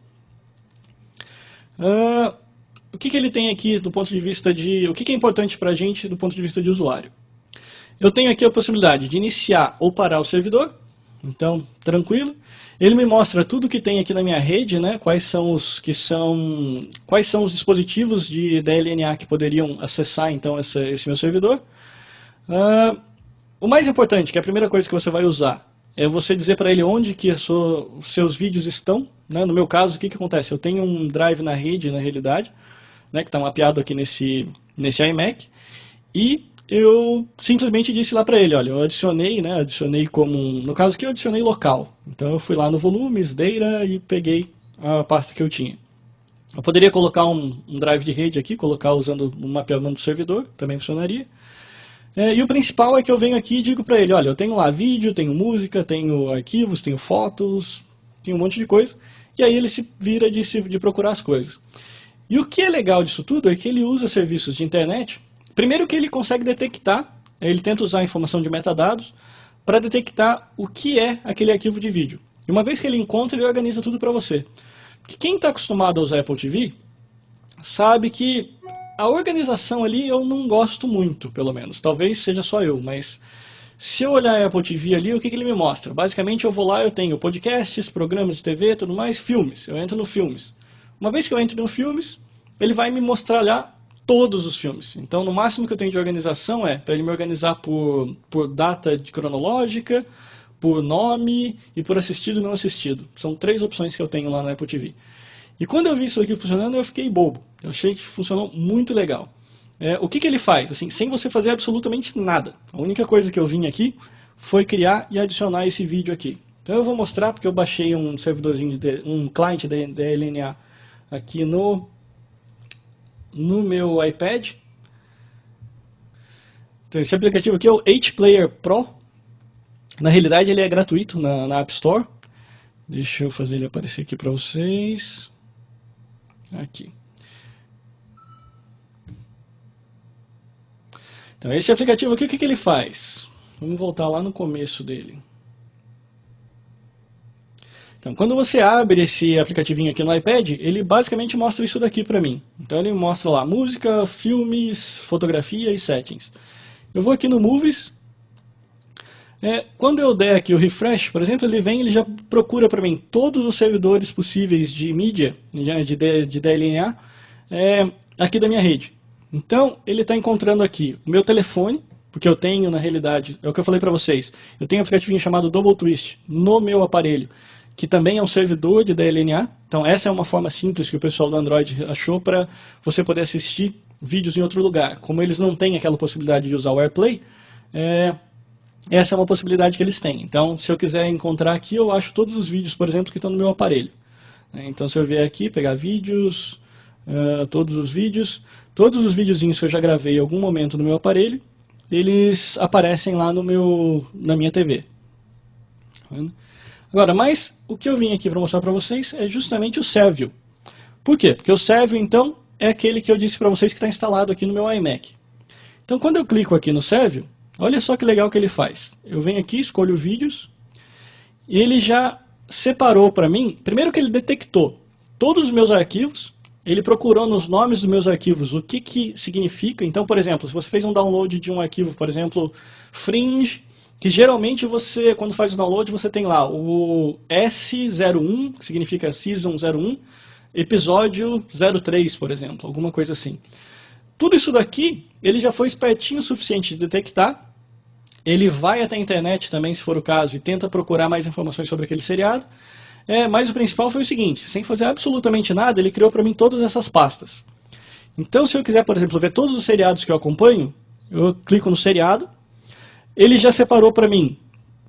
O que ele tem aqui do ponto de vista de... O que é importante para a gente do ponto de vista de usuário? Eu tenho aqui a possibilidade de iniciar ou parar o servidor, então, tranquilo. Ele me mostra tudo que tem aqui na minha rede, né? Quais são os dispositivos de DLNA que poderiam acessar então esse meu servidor. O mais importante, que é a primeira coisa que você vai usar, é você dizer para ele onde que os seus vídeos estão. Né? No meu caso, o que acontece? Eu tenho um drive na rede, na realidade, né, que está mapeado aqui nesse iMac, e eu simplesmente disse lá para ele, olha, eu adicionei, né, no caso aqui eu adicionei local. Então eu fui lá no volumes, data e peguei a pasta que eu tinha. Eu poderia colocar um drive de rede aqui, colocar usando o mapeamento do servidor, também funcionaria. E o principal é que eu venho aqui e digo para ele, olha, eu tenho lá vídeo, tenho música, tenho arquivos, tenho fotos, tenho um monte de coisa. E aí ele se vira de procurar as coisas. E o que é legal disso tudo é que ele usa serviços de internet. Primeiro que ele consegue detectar, ele tenta usar a informação de metadados para detectar o que é aquele arquivo de vídeo. E uma vez que ele encontra, ele organiza tudo para você. Porque quem está acostumado a usar Apple TV sabe que a organização ali eu não gosto muito, pelo menos. Talvez seja só eu, mas se eu olhar a Apple TV ali, o que ele me mostra? Basicamente eu vou lá, eu tenho podcasts, programas de TV, tudo mais, filmes. Eu entro no filmes. Uma vez que eu entro no filmes, ele vai me mostrar lá todos os filmes. Então, no máximo que eu tenho de organização é para ele me organizar por data cronológica, por nome e por assistido e não assistido. São 3 opções que eu tenho lá na Apple TV. E quando eu vi isso aqui funcionando, eu fiquei bobo. Eu achei que funcionou muito legal. O que ele faz? Assim, sem você fazer absolutamente nada. A única coisa que eu vim aqui foi criar e adicionar esse vídeo aqui. Então eu vou mostrar porque eu baixei um servidorzinho, um client da LNA aqui no meu iPad. Então esse aplicativo aqui é o HPlayer Pro. Na realidade ele é gratuito na App Store. Deixa eu fazer ele aparecer aqui para vocês. Aqui. Então esse aplicativo aqui, o que ele faz? Vamos voltar lá no começo dele. Então, quando você abre esse aplicativinho aqui no iPad, ele basicamente mostra isso daqui para mim. Então ele mostra lá música, filmes, fotografia e settings. Eu vou aqui no Movies. Quando eu der aqui o refresh, por exemplo, ele já procura para mim todos os servidores possíveis de mídia, de DLNA, aqui da minha rede. Então, ele está encontrando aqui o meu telefone, porque eu tenho, na realidade, é o que eu falei para vocês, eu tenho um aplicativo chamado Double Twist no meu aparelho, que também é um servidor de DLNA. Então, essa é uma forma simples que o pessoal do Android achou para você poder assistir vídeos em outro lugar. Como eles não têm aquela possibilidade de usar o AirPlay, essa é uma possibilidade que eles têm. Então, se eu quiser encontrar aqui, eu acho todos os vídeos, por exemplo, que estão no meu aparelho. Então, se eu vier aqui, pegar vídeos, todos os videozinhos que eu já gravei em algum momento no meu aparelho, eles aparecem lá na minha TV. Agora, mas o que eu vim aqui para mostrar para vocês é justamente o Savio. Por quê? Porque o Savio, então, é aquele que eu disse para vocês que está instalado aqui no meu iMac. Então, quando eu clico aqui no Savio, olha só que legal que ele faz. Eu venho aqui, escolho vídeos, e ele já separou para mim, primeiro que ele detectou todos os meus arquivos, ele procurou nos nomes dos meus arquivos o que significa. Então, por exemplo, se você fez um download de um arquivo, por exemplo, Fringe, que geralmente você, quando faz o download, você tem lá o S01, que significa Season 01, episódio 03, por exemplo, alguma coisa assim. Tudo isso daqui, ele já foi espertinho o suficiente de detectar. Ele vai até a internet também, se for o caso, e tenta procurar mais informações sobre aquele seriado. Mas o principal foi o seguinte, sem fazer absolutamente nada, ele criou para mim todas essas pastas. Então, se eu quiser, por exemplo, ver todos os seriados que eu acompanho, eu clico no seriado, ele já separou para mim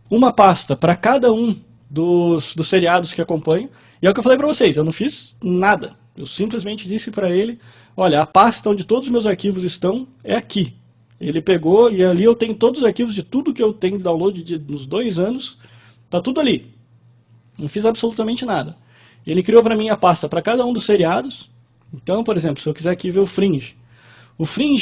uma pasta para cada um dos seriados que acompanho. E é o que eu falei para vocês, eu não fiz nada. Eu simplesmente disse para ele, olha, a pasta onde todos os meus arquivos estão é aqui. Ele pegou e ali eu tenho todos os arquivos de tudo que eu tenho de download nos 2 anos, tá tudo ali. Não fiz absolutamente nada. Ele criou para mim a pasta para cada um dos seriados. Então, por exemplo, se eu quiser aqui ver o Fringe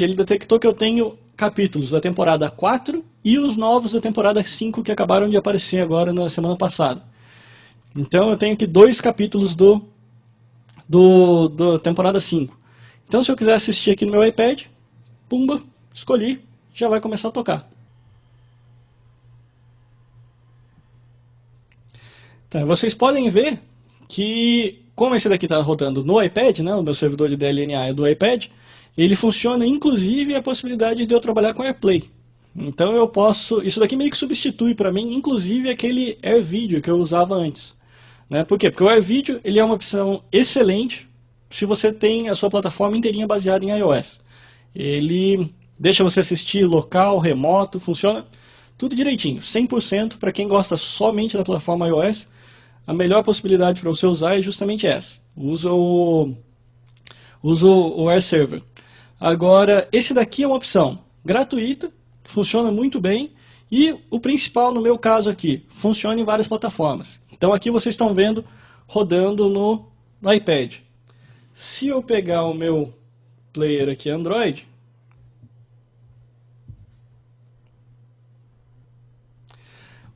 ele detectou que eu tenho capítulos da temporada 4 e os novos da temporada 5 que acabaram de aparecer agora na semana passada. Então eu tenho aqui 2 capítulos da temporada 5. Então se eu quiser assistir aqui no meu iPad, pumba, escolhi, já vai começar a tocar. Então, vocês podem ver que, como esse daqui está rodando no iPad, né, o meu servidor de DLNA é do iPad, ele funciona inclusive a possibilidade de eu trabalhar com AirPlay. Então eu posso, isso daqui meio que substitui para mim, inclusive aquele AirVideo que eu usava antes. Né? Por quê? Porque o AirVideo ele é uma opção excelente se você tem a sua plataforma inteirinha baseada em iOS. Ele deixa você assistir local, remoto, funciona tudo direitinho, 100% para quem gosta somente da plataforma iOS. A melhor possibilidade para você usar é justamente essa. Usa o AirServer. Agora, esse daqui é uma opção gratuita, funciona muito bem e o principal no meu caso aqui, funciona em várias plataformas. Então aqui vocês estão vendo rodando no iPad. Se eu pegar o meu player aqui Android,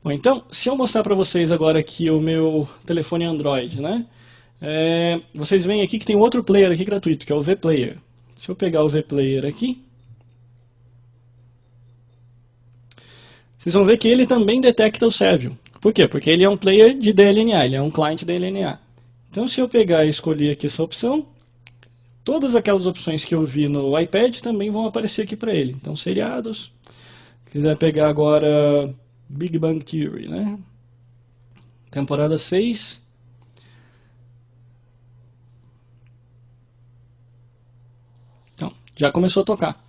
bom, então, se eu mostrar para vocês agora aqui o meu telefone Android, né? Vocês veem aqui que tem outro player aqui gratuito, que é o VPlayer. Se eu pegar o VPlayer aqui, vocês vão ver que ele também detecta o Servium. Por quê? Porque ele é um player de DLNA, ele é um client DLNA. Então, se eu pegar e escolher aqui essa opção, todas aquelas opções que eu vi no iPad também vão aparecer aqui para ele. Então, seriados. Se quiser pegar agora Big Bang Theory, né? Temporada 6. Então, já começou a tocar.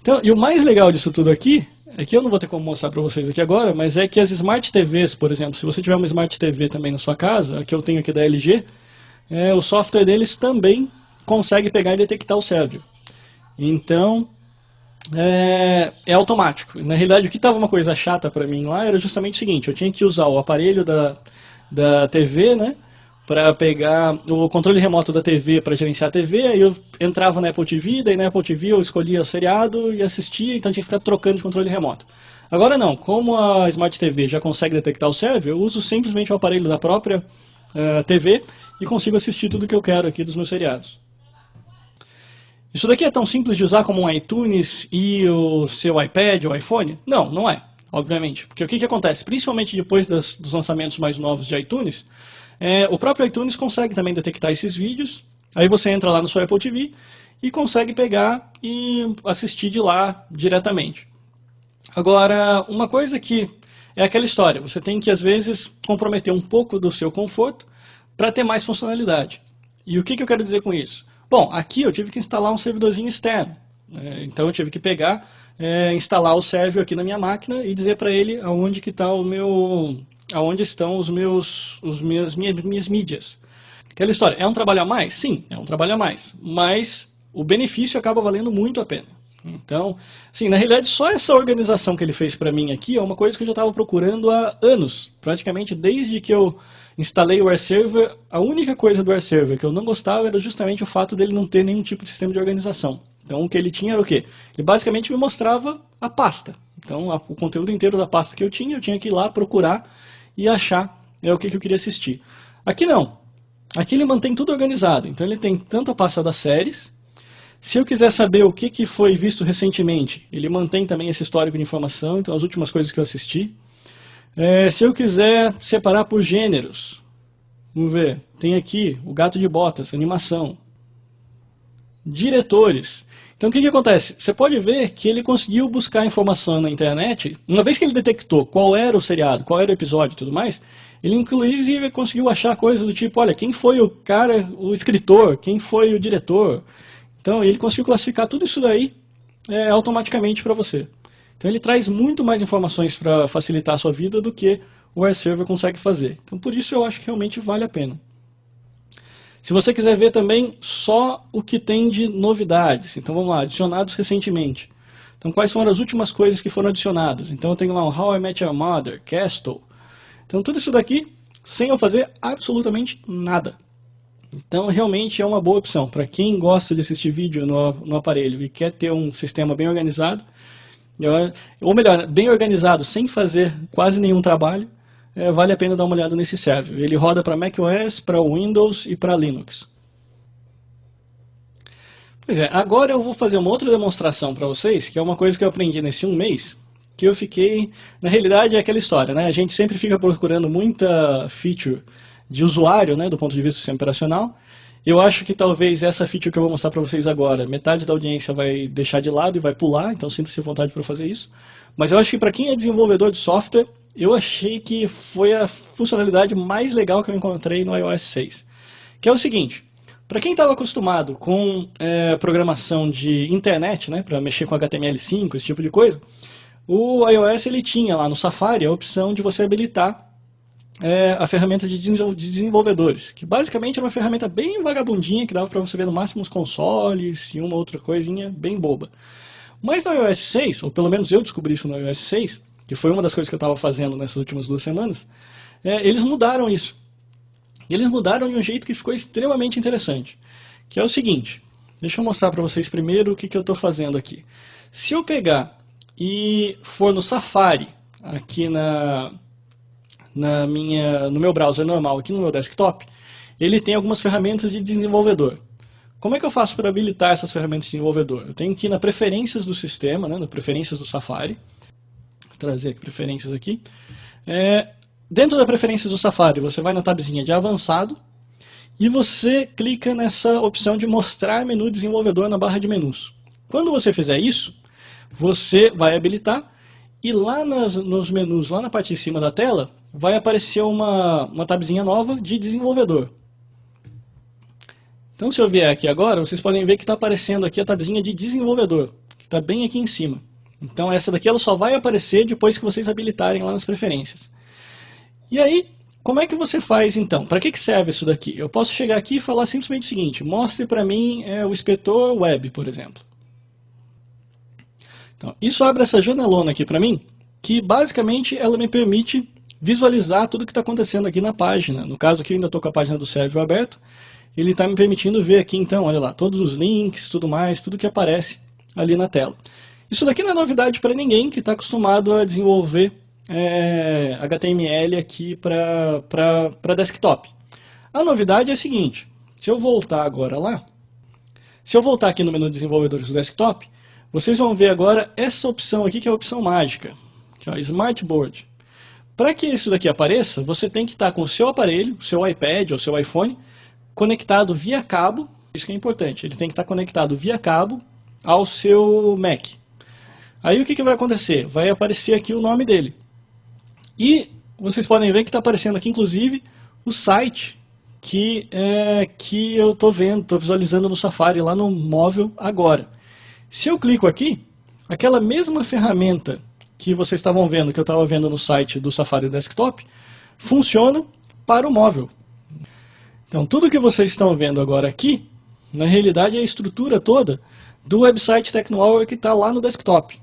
Então, e o mais legal disso tudo aqui, é que eu não vou ter como mostrar para vocês aqui agora, mas é que as Smart TVs, por exemplo, se você tiver uma Smart TV também na sua casa, a que eu tenho aqui da LG, o software deles também consegue pegar e detectar o Servium. Então, é automático. Na realidade, o que estava uma coisa chata para mim lá era justamente o seguinte, eu tinha que usar o aparelho da TV, né, para pegar o controle remoto da TV para gerenciar a TV, aí eu entrava na Apple TV, daí na Apple TV eu escolhia o seriado e assistia, então tinha que ficar trocando de controle remoto. Agora não, como a Smart TV já consegue detectar o Servium, eu uso simplesmente o aparelho da própria TV e consigo assistir tudo que eu quero aqui dos meus seriados. Isso daqui é tão simples de usar como um iTunes e o seu iPad ou iPhone? Não, não é, obviamente. Porque o que acontece? Principalmente depois dos lançamentos mais novos de iTunes, o próprio iTunes consegue também detectar esses vídeos. Aí você entra lá no seu Apple TV e consegue pegar e assistir de lá diretamente. Agora, uma coisa que é aquela história, você tem que às vezes comprometer um pouco do seu conforto para ter mais funcionalidade. E o que eu quero dizer com isso? Bom, aqui eu tive que instalar um servidorzinho externo. Então eu tive que pegar, instalar o Servium aqui na minha máquina e dizer para ele aonde que está aonde estão minhas mídias. Aquela história, é um trabalho a mais? Sim, é um trabalho a mais. Mas o benefício acaba valendo muito a pena. Então, assim, na realidade, só essa organização que ele fez para mim aqui é uma coisa que eu já estava procurando há anos. Praticamente desde que eu instalei o AirServer, a única coisa do AirServer que eu não gostava era justamente o fato dele não ter nenhum tipo de sistema de organização. Então, o que ele tinha era o quê? Ele basicamente me mostrava a pasta. Então, o conteúdo inteiro da pasta que eu tinha que ir lá procurar e achar o que eu queria assistir. Aqui não. Aqui ele mantém tudo organizado. Então, ele tem tanto a pasta das séries. Se eu quiser saber o que foi visto recentemente, ele mantém também esse histórico de informação, então as últimas coisas que eu assisti. Se eu quiser separar por gêneros, vamos ver, tem aqui o Gato de Botas, animação. Diretores. Então o que acontece? Você pode ver que ele conseguiu buscar informação na internet, uma vez que ele detectou qual era o seriado, qual era o episódio e tudo mais, ele inclusive conseguiu achar coisas do tipo, olha, quem foi o cara, o escritor, quem foi o diretor. Então ele conseguiu classificar tudo isso daí automaticamente para você. Então ele traz muito mais informações para facilitar a sua vida do que o AirServer consegue fazer. Então por isso eu acho que realmente vale a pena. Se você quiser ver também só o que tem de novidades, então vamos lá, adicionados recentemente. Então quais foram as últimas coisas que foram adicionadas? Então eu tenho lá um How I Met Your Mother, Castle. Então tudo isso daqui sem eu fazer absolutamente nada. Então realmente é uma boa opção para quem gosta de assistir vídeo no aparelho e quer ter um sistema bem organizado, ou melhor, bem organizado sem fazer quase nenhum trabalho, vale a pena dar uma olhada nesse server. Ele roda para macOS, para Windows e para Linux. Pois é, agora eu vou fazer uma outra demonstração para vocês, que é uma coisa que eu aprendi nesse um mês, que eu fiquei... Na realidade é aquela história, né? A gente sempre fica procurando muita feature de usuário, né, do ponto de vista do sistema operacional. Eu acho que talvez essa feature que eu vou mostrar para vocês agora, metade da audiência vai deixar de lado e vai pular, então sinta-se à vontade para fazer isso. Mas eu acho que para quem é desenvolvedor de software, eu achei que foi a funcionalidade mais legal que eu encontrei no iOS 6. Que é o seguinte, para quem estava acostumado com programação de internet, né, para mexer com HTML5, esse tipo de coisa, o iOS ele tinha lá no Safari a opção de você habilitar a ferramenta de desenvolvedores, que basicamente era uma ferramenta bem vagabundinha, que dava para você ver no máximo os consoles e uma outra coisinha bem boba. Mas no iOS 6, ou pelo menos eu descobri isso no iOS 6, que foi uma das coisas que eu estava fazendo nessas últimas 2 semanas, eles mudaram isso. E eles mudaram de um jeito que ficou extremamente interessante, que é o seguinte, deixa eu mostrar para vocês primeiro o que eu estou fazendo aqui. Se eu pegar e for no Safari, aqui no meu browser normal, aqui no meu desktop, ele tem algumas ferramentas de desenvolvedor. Como é que eu faço para habilitar essas ferramentas de desenvolvedor? Eu tenho que ir na preferências do sistema, né, no preferências do Safari, vou trazer aqui preferências aqui. Dentro da preferências do Safari, você vai na tabzinha de avançado e você clica nessa opção de mostrar menu desenvolvedor na barra de menus. Quando você fizer isso, você vai habilitar e lá nos menus, lá na parte de cima da tela, vai aparecer uma tabzinha nova de desenvolvedor. Então se eu vier aqui agora, vocês podem ver que está aparecendo aqui a tabzinha de desenvolvedor, que está bem aqui em cima. Então essa daqui ela só vai aparecer depois que vocês habilitarem lá nas preferências. E aí, como é que você faz então? Para que serve isso daqui? Eu posso chegar aqui e falar simplesmente o seguinte, mostre para mim o inspetor web, por exemplo. Então, isso abre essa janelona aqui para mim, que basicamente ela me permite visualizar tudo que está acontecendo aqui na página. No caso aqui eu ainda estou com a página do server aberto, ele está me permitindo ver aqui então, olha lá, todos os links, tudo mais, tudo que aparece ali na tela. Isso daqui não é novidade para ninguém que está acostumado a desenvolver HTML aqui para desktop. A novidade é a seguinte, se eu voltar agora lá, se eu voltar aqui no menu desenvolvedores do desktop, vocês vão ver agora essa opção aqui que é a opção mágica, que é o Smartboard. Para que isso daqui apareça, você tem que estar com o seu aparelho, o seu iPad ou seu iPhone, conectado via cabo, isso que é importante, ele tem que estar conectado via cabo ao seu Mac. Aí o que vai acontecer? Vai aparecer aqui o nome dele. E vocês podem ver que está aparecendo aqui, inclusive, o site que eu estou vendo, estou visualizando no Safari, lá no móvel agora. Se eu clico aqui, aquela mesma ferramenta que vocês estavam vendo, que eu estava vendo no site do Safari Desktop, funciona para o móvel. Então tudo que vocês estão vendo agora aqui, na realidade é a estrutura toda do website Tecnohour que está lá no desktop.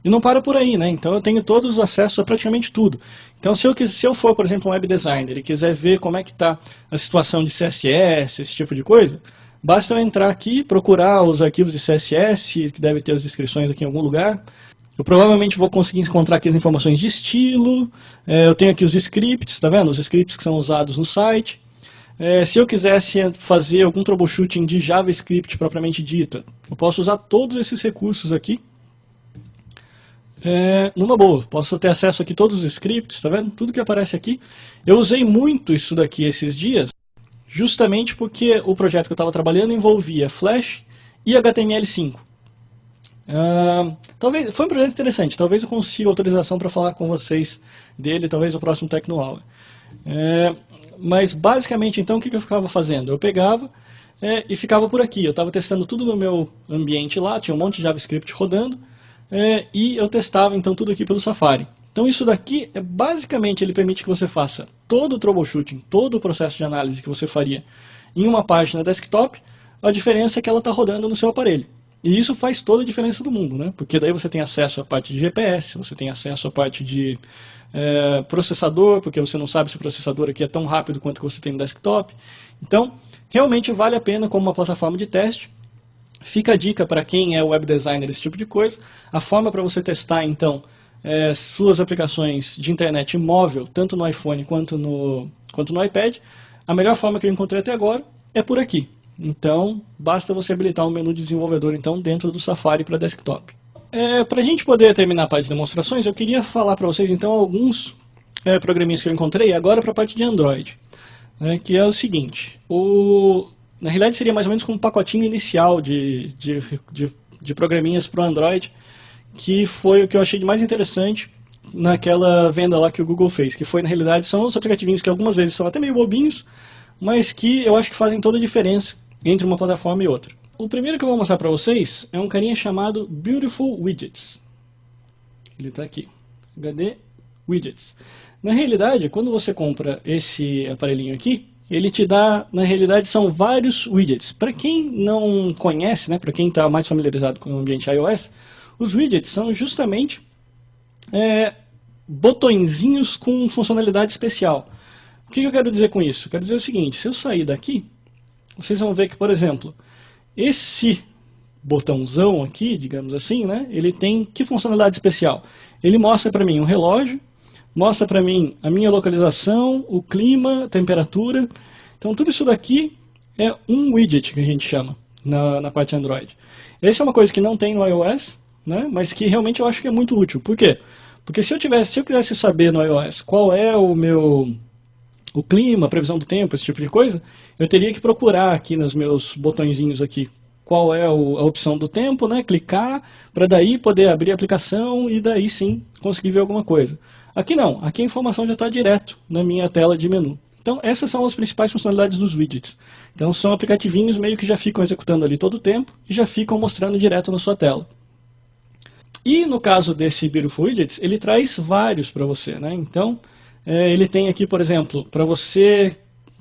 E não para por aí, né? Então eu tenho todos os acessos a praticamente tudo. Então se eu for, por exemplo, um web designer e quiser ver como é que está a situação de CSS, esse tipo de coisa, basta eu entrar aqui, procurar os arquivos de CSS, que deve ter as descrições aqui em algum lugar. Eu provavelmente vou conseguir encontrar aqui as informações de estilo, eu tenho aqui os scripts, tá vendo? Os scripts que são usados no site. Se eu quisesse fazer algum troubleshooting de JavaScript propriamente dita, eu posso usar todos esses recursos aqui. Numa boa, posso ter acesso aqui a todos os scripts, tá vendo? Tudo que aparece aqui. Eu usei muito isso daqui esses dias, justamente porque o projeto que eu estava trabalhando envolvia Flash e HTML5. Talvez, foi um projeto interessante, talvez eu consiga autorização para falar com vocês dele, talvez no próximo Tecnohour. Mas basicamente então o que eu ficava fazendo? Eu pegava e ficava por aqui, eu estava testando tudo no meu ambiente lá, tinha um monte de JavaScript rodando, e eu testava então tudo aqui pelo Safari. Então isso daqui, basicamente, ele permite que você faça todo o troubleshooting, todo o processo de análise que você faria em uma página desktop, a diferença é que ela está rodando no seu aparelho. E isso faz toda a diferença do mundo, né? Porque daí você tem acesso à parte de GPS, você tem acesso à parte de processador, porque você não sabe se o processador aqui é tão rápido quanto que você tem no desktop. Então, realmente vale a pena como uma plataforma de teste. Fica a dica para quem é web designer, esse tipo de coisa. A forma para você testar, então, suas aplicações de internet móvel, tanto no iPhone quanto no iPad, a melhor forma que eu encontrei até agora é por aqui. Então, basta você habilitar o menu de desenvolvedor então, dentro do Safari para desktop. Para a gente poder terminar a parte de demonstrações, eu queria falar para vocês então alguns programinhas que eu encontrei agora para a parte de Android. Que é o seguinte, na realidade seria mais ou menos como um pacotinho inicial de programinhas para o Android, que foi o que eu achei de mais interessante naquela venda lá que o Google fez, que foi na realidade são os aplicativinhos que algumas vezes são até meio bobinhos, mas que eu acho que fazem toda a diferença entre uma plataforma e outra. O primeiro que eu vou mostrar para vocês é um carinha chamado Beautiful Widgets. Ele está aqui, HD Widgets. Na realidade, quando você compra esse aparelhinho aqui, ele te dá, na realidade, são vários widgets. Para quem não conhece, né, para quem está mais familiarizado com o ambiente iOS, os widgets são justamente botõezinhos com funcionalidade especial. O que eu quero dizer com isso? Eu quero dizer o seguinte, se eu sair daqui, vocês vão ver que, por exemplo, esse botãozão aqui, digamos assim, né, ele tem que funcionalidade especial? Ele mostra para mim um relógio, mostra para mim a minha localização, o clima, a temperatura. Então tudo isso daqui é um widget que a gente chama na parte Android. Essa é uma coisa que não tem no iOS, né, mas que realmente eu acho que é muito útil. Por quê? Porque se eu quisesse saber no iOS qual é o clima, a previsão do tempo, esse tipo de coisa, eu teria que procurar aqui nos meus botõezinhos aqui qual é a opção do tempo, né, clicar, para daí poder abrir a aplicação e daí sim conseguir ver alguma coisa. Aqui não, aqui a informação já está direto na minha tela de menu. Então essas são as principais funcionalidades dos widgets. Então são aplicativinhos meio que já ficam executando ali todo o tempo e já ficam mostrando direto na sua tela. E no caso desse Beautiful Widgets, ele traz vários para você, né? Então ele tem aqui, por exemplo, para você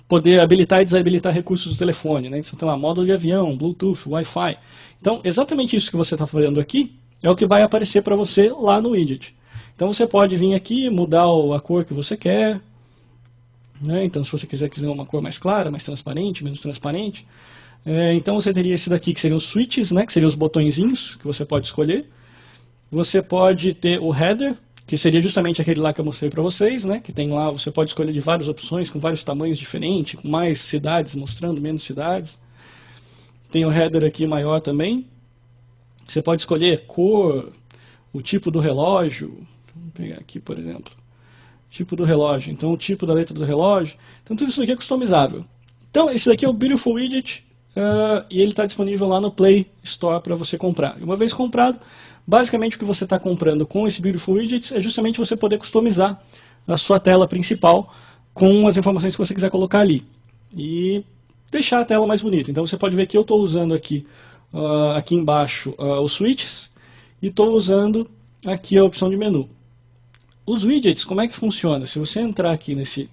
poder habilitar e desabilitar recursos do telefone, né? Então tem lá módulo de avião, Bluetooth, Wi-Fi. Então exatamente isso que você está fazendo aqui é o que vai aparecer para você lá no widget. Então você pode vir aqui, mudar a cor que você quer, né? Então se você quiser uma cor mais clara, mais transparente, menos transparente, então você teria esse daqui que seriam os switches, né? Que seriam os botõezinhos que você pode escolher. Você pode ter o header, que seria justamente aquele lá que eu mostrei para vocês, né? Que tem lá, você pode escolher de várias opções, com vários tamanhos diferentes, com mais cidades mostrando, menos cidades. Tem o header aqui maior também. Você pode escolher cor, o tipo do relógio. Vamos pegar aqui, por exemplo. Tipo do relógio. Então, o tipo da letra do relógio. Então, tudo isso aqui é customizável. Então, esse daqui é o Beautiful Widget. E ele está disponível lá no Play Store para você comprar. E uma vez comprado, basicamente o que você está comprando com esse Beautiful Widgets é justamente você poder customizar a sua tela principal com as informações que você quiser colocar ali. E deixar a tela mais bonita. Então você pode ver que eu estou usando aqui, aqui embaixo os switches e estou usando aqui a opção de menu. Os widgets, como é que funciona? Se você entrar aqui nesse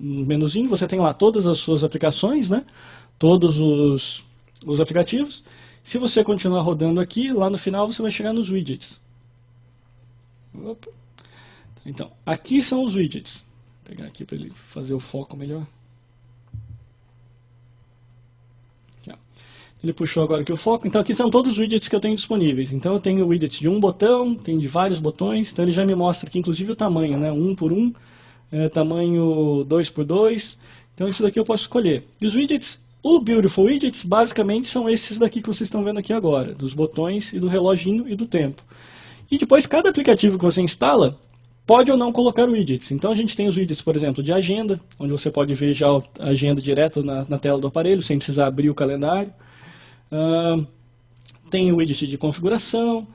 menuzinho, você tem lá todas as suas aplicações, né? Todos os aplicativos. Se você continuar rodando aqui, lá no final você vai chegar nos widgets. Opa. Então, aqui são os widgets. Vou pegar aqui para ele fazer o foco melhor. Aqui, ó. Ele puxou agora aqui o foco. Então aqui são todos os widgets que eu tenho disponíveis. Então eu tenho widgets de um botão, tem de vários botões. Então ele já me mostra aqui inclusive o tamanho, né? 1 por 1, tamanho 2 por 2. Então isso daqui eu posso escolher. E os widgets, o Beautiful Widgets, basicamente são esses daqui que vocês estão vendo aqui agora, dos botões e do reloginho e do tempo. E depois, cada aplicativo que você instala, pode ou não colocar widgets. Então a gente tem os widgets, por exemplo, de agenda, onde você pode ver já a agenda direto na tela do aparelho, sem precisar abrir o calendário. Tem o widget de configuração,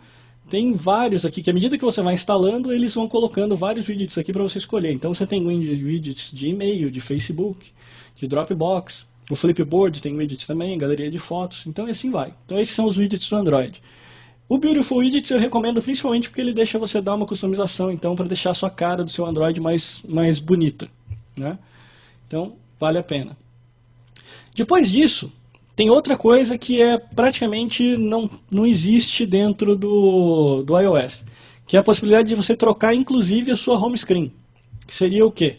tem vários aqui, que à medida que você vai instalando, eles vão colocando vários widgets aqui para você escolher. Então você tem widgets de e-mail, de Facebook, de Dropbox. O Flipboard tem widgets também, galeria de fotos, então assim vai. Então esses são os widgets do Android. O Beautiful Widgets eu recomendo principalmente porque ele deixa você dar uma customização, então, para deixar a sua cara do seu Android mais bonita, né? Então, vale a pena. Depois disso, tem outra coisa que praticamente não existe dentro do iOS, que é a possibilidade de você trocar inclusive a sua home screen, que seria o quê?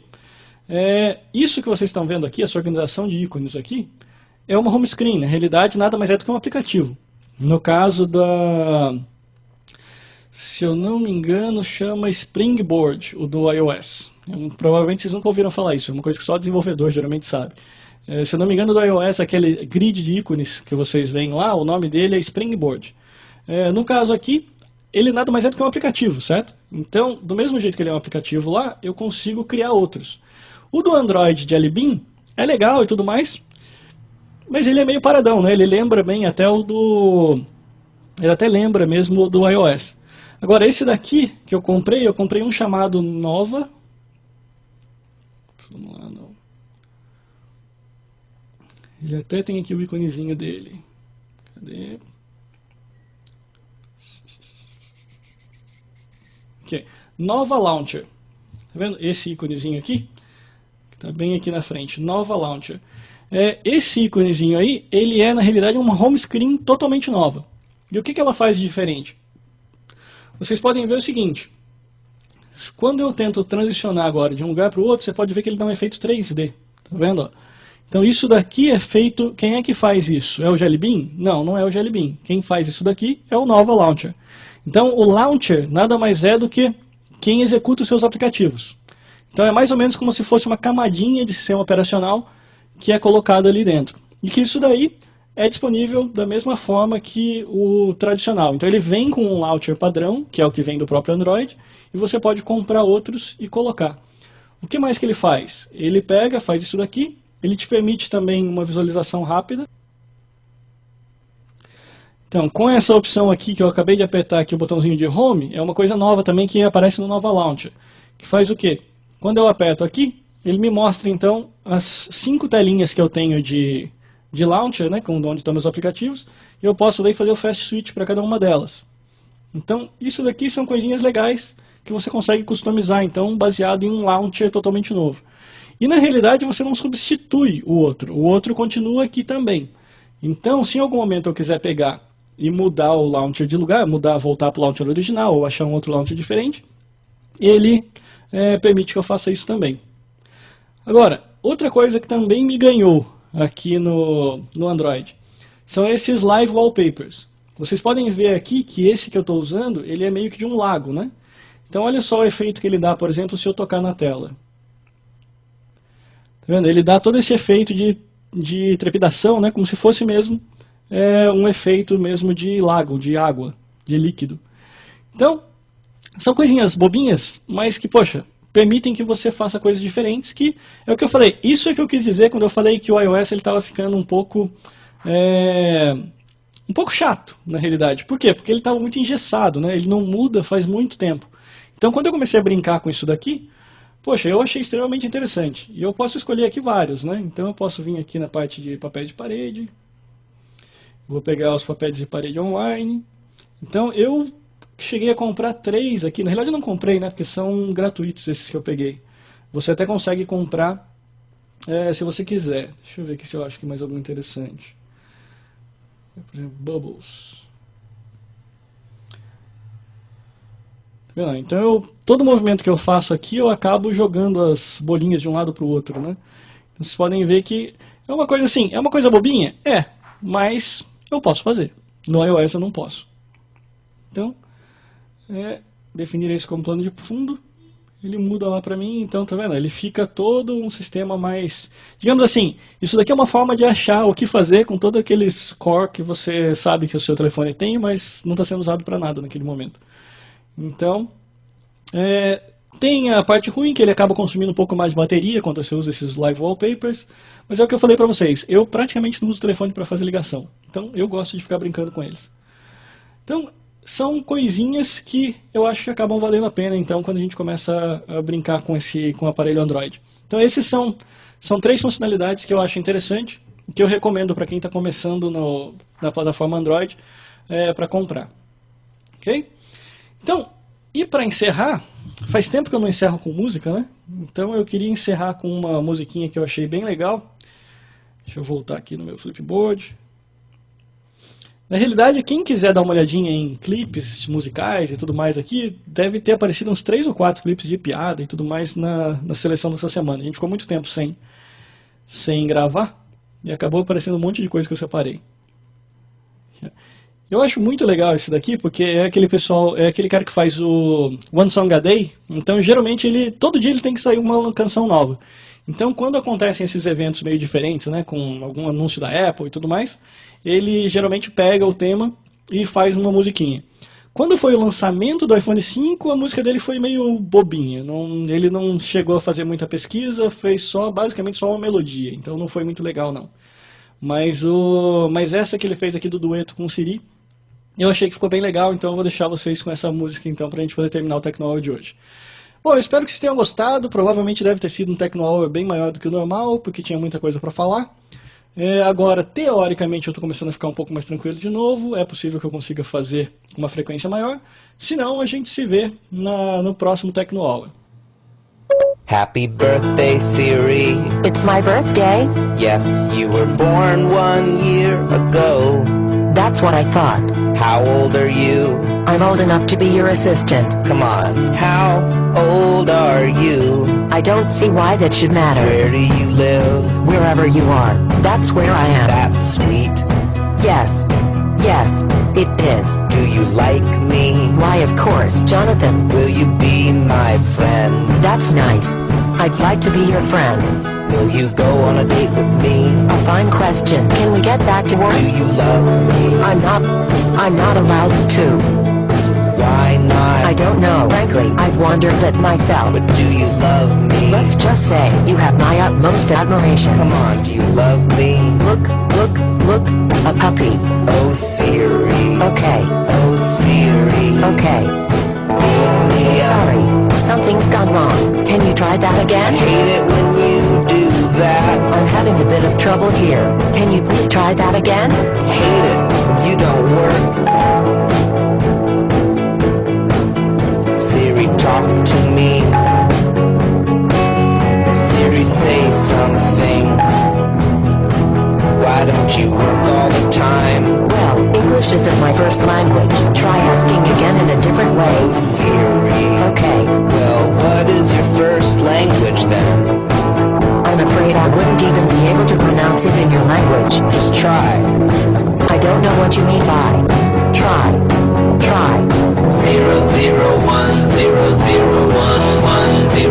Isso que vocês estão vendo aqui, essa organização de ícones aqui, é uma home screen. Na realidade, nada mais é do que um aplicativo. No caso se eu não me engano, chama Springboard, o do iOS. Provavelmente vocês nunca ouviram falar isso, é uma coisa que só o desenvolvedor geralmente sabe. Se eu não me engano, do iOS, aquele grid de ícones que vocês veem lá, o nome dele é Springboard. No caso aqui, ele nada mais é do que um aplicativo, certo? Então, do mesmo jeito que ele é um aplicativo lá, eu consigo criar outros. O do Android Jelly Bean é legal e tudo mais, mas ele é meio paradão, né? Ele lembra bem até ele até lembra mesmo do iOS. Agora, esse daqui que eu comprei um chamado Nova. Vamos lá, não. Ele até tem aqui o iconezinho dele. Cadê? Ok. Nova Launcher. Tá vendo esse iconezinho aqui? Que tá bem aqui na frente. Nova Launcher. Esse iconezinho aí, ele é na realidade uma home screen totalmente nova. E o que ela faz de diferente? Vocês podem ver o seguinte. Quando eu tento transicionar agora de um lugar para o outro, você pode ver que ele dá um efeito 3D. Tá vendo? Então isso daqui é feito... Quem é que faz isso? É o Jelly Bean? Não, não é o Jelly Bean. Quem faz isso daqui é o Nova Launcher. Então o Launcher nada mais é do que quem executa os seus aplicativos. Então é mais ou menos como se fosse uma camadinha de sistema operacional que é colocado ali dentro. E que isso daí é disponível da mesma forma que o tradicional. Então ele vem com um launcher padrão, que é o que vem do próprio Android, e você pode comprar outros e colocar. O que mais que ele faz? Ele pega, faz isso daqui, ele te permite também uma visualização rápida. Então, com essa opção aqui que eu acabei de apertar aqui, o botãozinho de Home, é uma coisa nova também que aparece no Nova Launcher. Que faz o quê? Quando eu aperto aqui, ele me mostra então as 5 telinhas que eu tenho de Launcher, né, onde estão meus aplicativos, e eu posso daí fazer o Fast Switch para cada uma delas. Então, isso daqui são coisinhas legais que você consegue customizar, então, baseado em um Launcher totalmente novo. E na realidade você não substitui o outro continua aqui também. Então, se em algum momento eu quiser pegar e mudar o Launcher de lugar, voltar para o Launcher original ou achar um outro Launcher diferente, ele permite que eu faça isso também. Agora, outra coisa que também me ganhou aqui no Android são esses Live Wallpapers. Vocês podem ver aqui que esse que eu estou usando, ele é meio que de um lago, né? Então olha só o efeito que ele dá, por exemplo, se eu tocar na tela. Tá vendo? Ele dá todo esse efeito de trepidação, né? Como se fosse mesmo um efeito mesmo de lago, de água, de líquido. Então, são coisinhas bobinhas, mas que, poxa, permitem que você faça coisas diferentes, que é o que eu falei. Isso é que eu quis dizer quando eu falei que o iOS estava ficando um pouco chato, na realidade. Por quê? Porque ele estava muito engessado, né? Ele não muda faz muito tempo. Então, quando eu comecei a brincar com isso daqui, poxa, eu achei extremamente interessante. E eu posso escolher aqui vários, né? Então, eu posso vir aqui na parte de papéis de parede. Vou pegar os papéis de parede online. Então, eu cheguei a comprar 3 aqui. Na realidade, eu não comprei, né? Porque são gratuitos esses que eu peguei. Você até consegue comprar se você quiser. Deixa eu ver aqui se eu acho que mais algum interessante. Por exemplo, Bubbles. Tá vendo? Então, todo movimento que eu faço aqui, eu acabo jogando as bolinhas de um lado para o outro, né? Então, vocês podem ver que é uma coisa assim, é uma coisa bobinha? Mas eu posso fazer. No iOS eu não posso. Então, definir isso como plano de fundo, ele muda lá pra mim, então tá vendo? Ele fica todo um sistema mais... Digamos assim, isso daqui é uma forma de achar o que fazer com todos aqueles core que você sabe que o seu telefone tem, mas não está sendo usado para nada naquele momento. Então, tem a parte ruim, que ele acaba consumindo um pouco mais de bateria quando você usa esses Live Wallpapers, mas é o que eu falei pra vocês, eu praticamente não uso o telefone para fazer ligação, então eu gosto de ficar brincando com eles. Então, são coisinhas que eu acho que acabam valendo a pena, então, quando a gente começa a brincar com o aparelho Android. Então, esses são 3 funcionalidades que eu acho interessante, que eu recomendo para quem está começando na plataforma Android para comprar. Ok? Então, e para encerrar, faz tempo que eu não encerro com música, né? Então, eu queria encerrar com uma musiquinha que eu achei bem legal, Deixa eu voltar aqui no meu Flipboard. Na realidade, quem quiser dar uma olhadinha em clipes musicais e tudo mais aqui, deve ter aparecido uns 3 ou 4 clipes de piada e tudo mais na seleção dessa semana. A gente ficou muito tempo sem gravar e acabou aparecendo um monte de coisa que eu separei. Eu acho muito legal esse daqui, porque é aquele pessoal, é aquele cara que faz o One Song a Day, então geralmente todo dia ele tem que sair uma canção nova. Então quando acontecem esses eventos meio diferentes, né, com algum anúncio da Apple e tudo mais, ele geralmente pega o tema e faz uma musiquinha. Quando foi o lançamento do iPhone 5, a música dele foi meio bobinha, ele não chegou a fazer muita pesquisa, fez basicamente só uma melodia, então não foi muito legal não. Mas essa que ele fez aqui do dueto com o Siri, eu achei que ficou bem legal, então eu vou deixar vocês com essa música então pra gente poder terminar o Tecno Hour de hoje. Bom, eu espero que vocês tenham gostado, provavelmente deve ter sido um Tecno Hour bem maior do que o normal, porque tinha muita coisa pra falar. Agora, teoricamente, eu estou começando a ficar um pouco mais tranquilo de novo, é possível que eu consiga fazer com uma frequência maior, senão a gente se vê no próximo Tecno Hour. Happy birthday, Siri. It's my birthday? Yes, you were born 1 year ago. That's what I thought. How old are you? I'm old enough to be your assistant. Come on, how old are you? I don't see why that should matter. Where do you live? Wherever you are, that's where I am. That's sweet. Yes. Yes, it is. Do you like me? Why, of course, Jonathan. Will you be my friend? That's nice. I'd like to be your friend. Will you go on a date with me? A fine question. Can we get back to work? Do you love me? I'm not allowed to. Why not? I don't know. Frankly, I've wondered that myself. But do you love me? Let's just say you have my utmost admiration. Come on, do you love me? Look, a puppy. Oh, Siri. Okay. Oh, Siri. Okay. Beam me up. Sorry, something's gone wrong. Can you try that I again? hate it when you do that. I'm having a bit of trouble here. Can you please try that again? Hate it. You don't work. Siri, talk to me. Siri, say something. Why don't you work all the time? Well, English isn't my first language. Try asking again in a different way. Oh, Siri. Okay. Well, what is your first language then? I'm afraid I wouldn't even be able to pronounce it in your language. Just try. I don't know what you mean by try.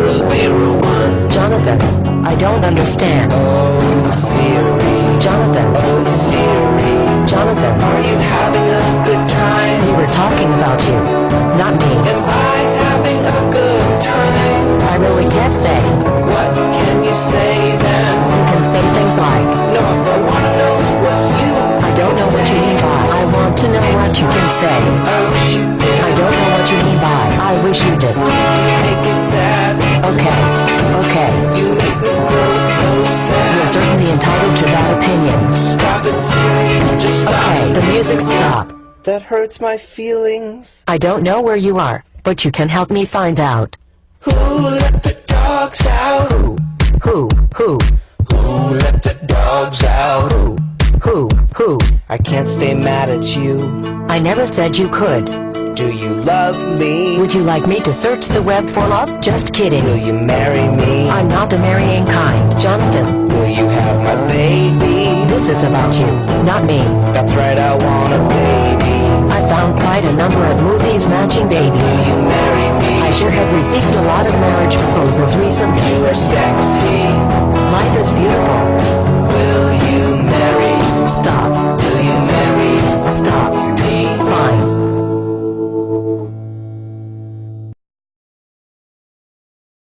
00100110001. Jonathan, I don't understand. Oh, Siri. Jonathan, Oh, Siri. Jonathan, Are you having a good time? we were talking about you, not me. Am I having a good time? I really can't say. What can you say then? You can say things like, No, I wanna know what you I don't know what you mean by, I want to know what you can say. I wish you did. I don't know what you mean by, I wish you did. You make me sad. Okay. You make me so sad. You're certainly entitled to that opinion. Stop it, Siri. Just stop. Okay, the music stop. That hurts my feelings. I don't know where you are, but you can help me find out. Who let the dogs out? Who? Who let the dogs out? Who? I can't stay mad at you. I never said you could. Do you love me? Would you like me to search the web for love? Just kidding. Will you marry me? I'm not the marrying kind, Jonathan. Will you have my baby? This is about you, not me. That's right, I want a baby. I found quite a number of movies matching baby. Will you marry me? I sure have received a lot of marriage proposals recently. You are sexy. Life is beautiful.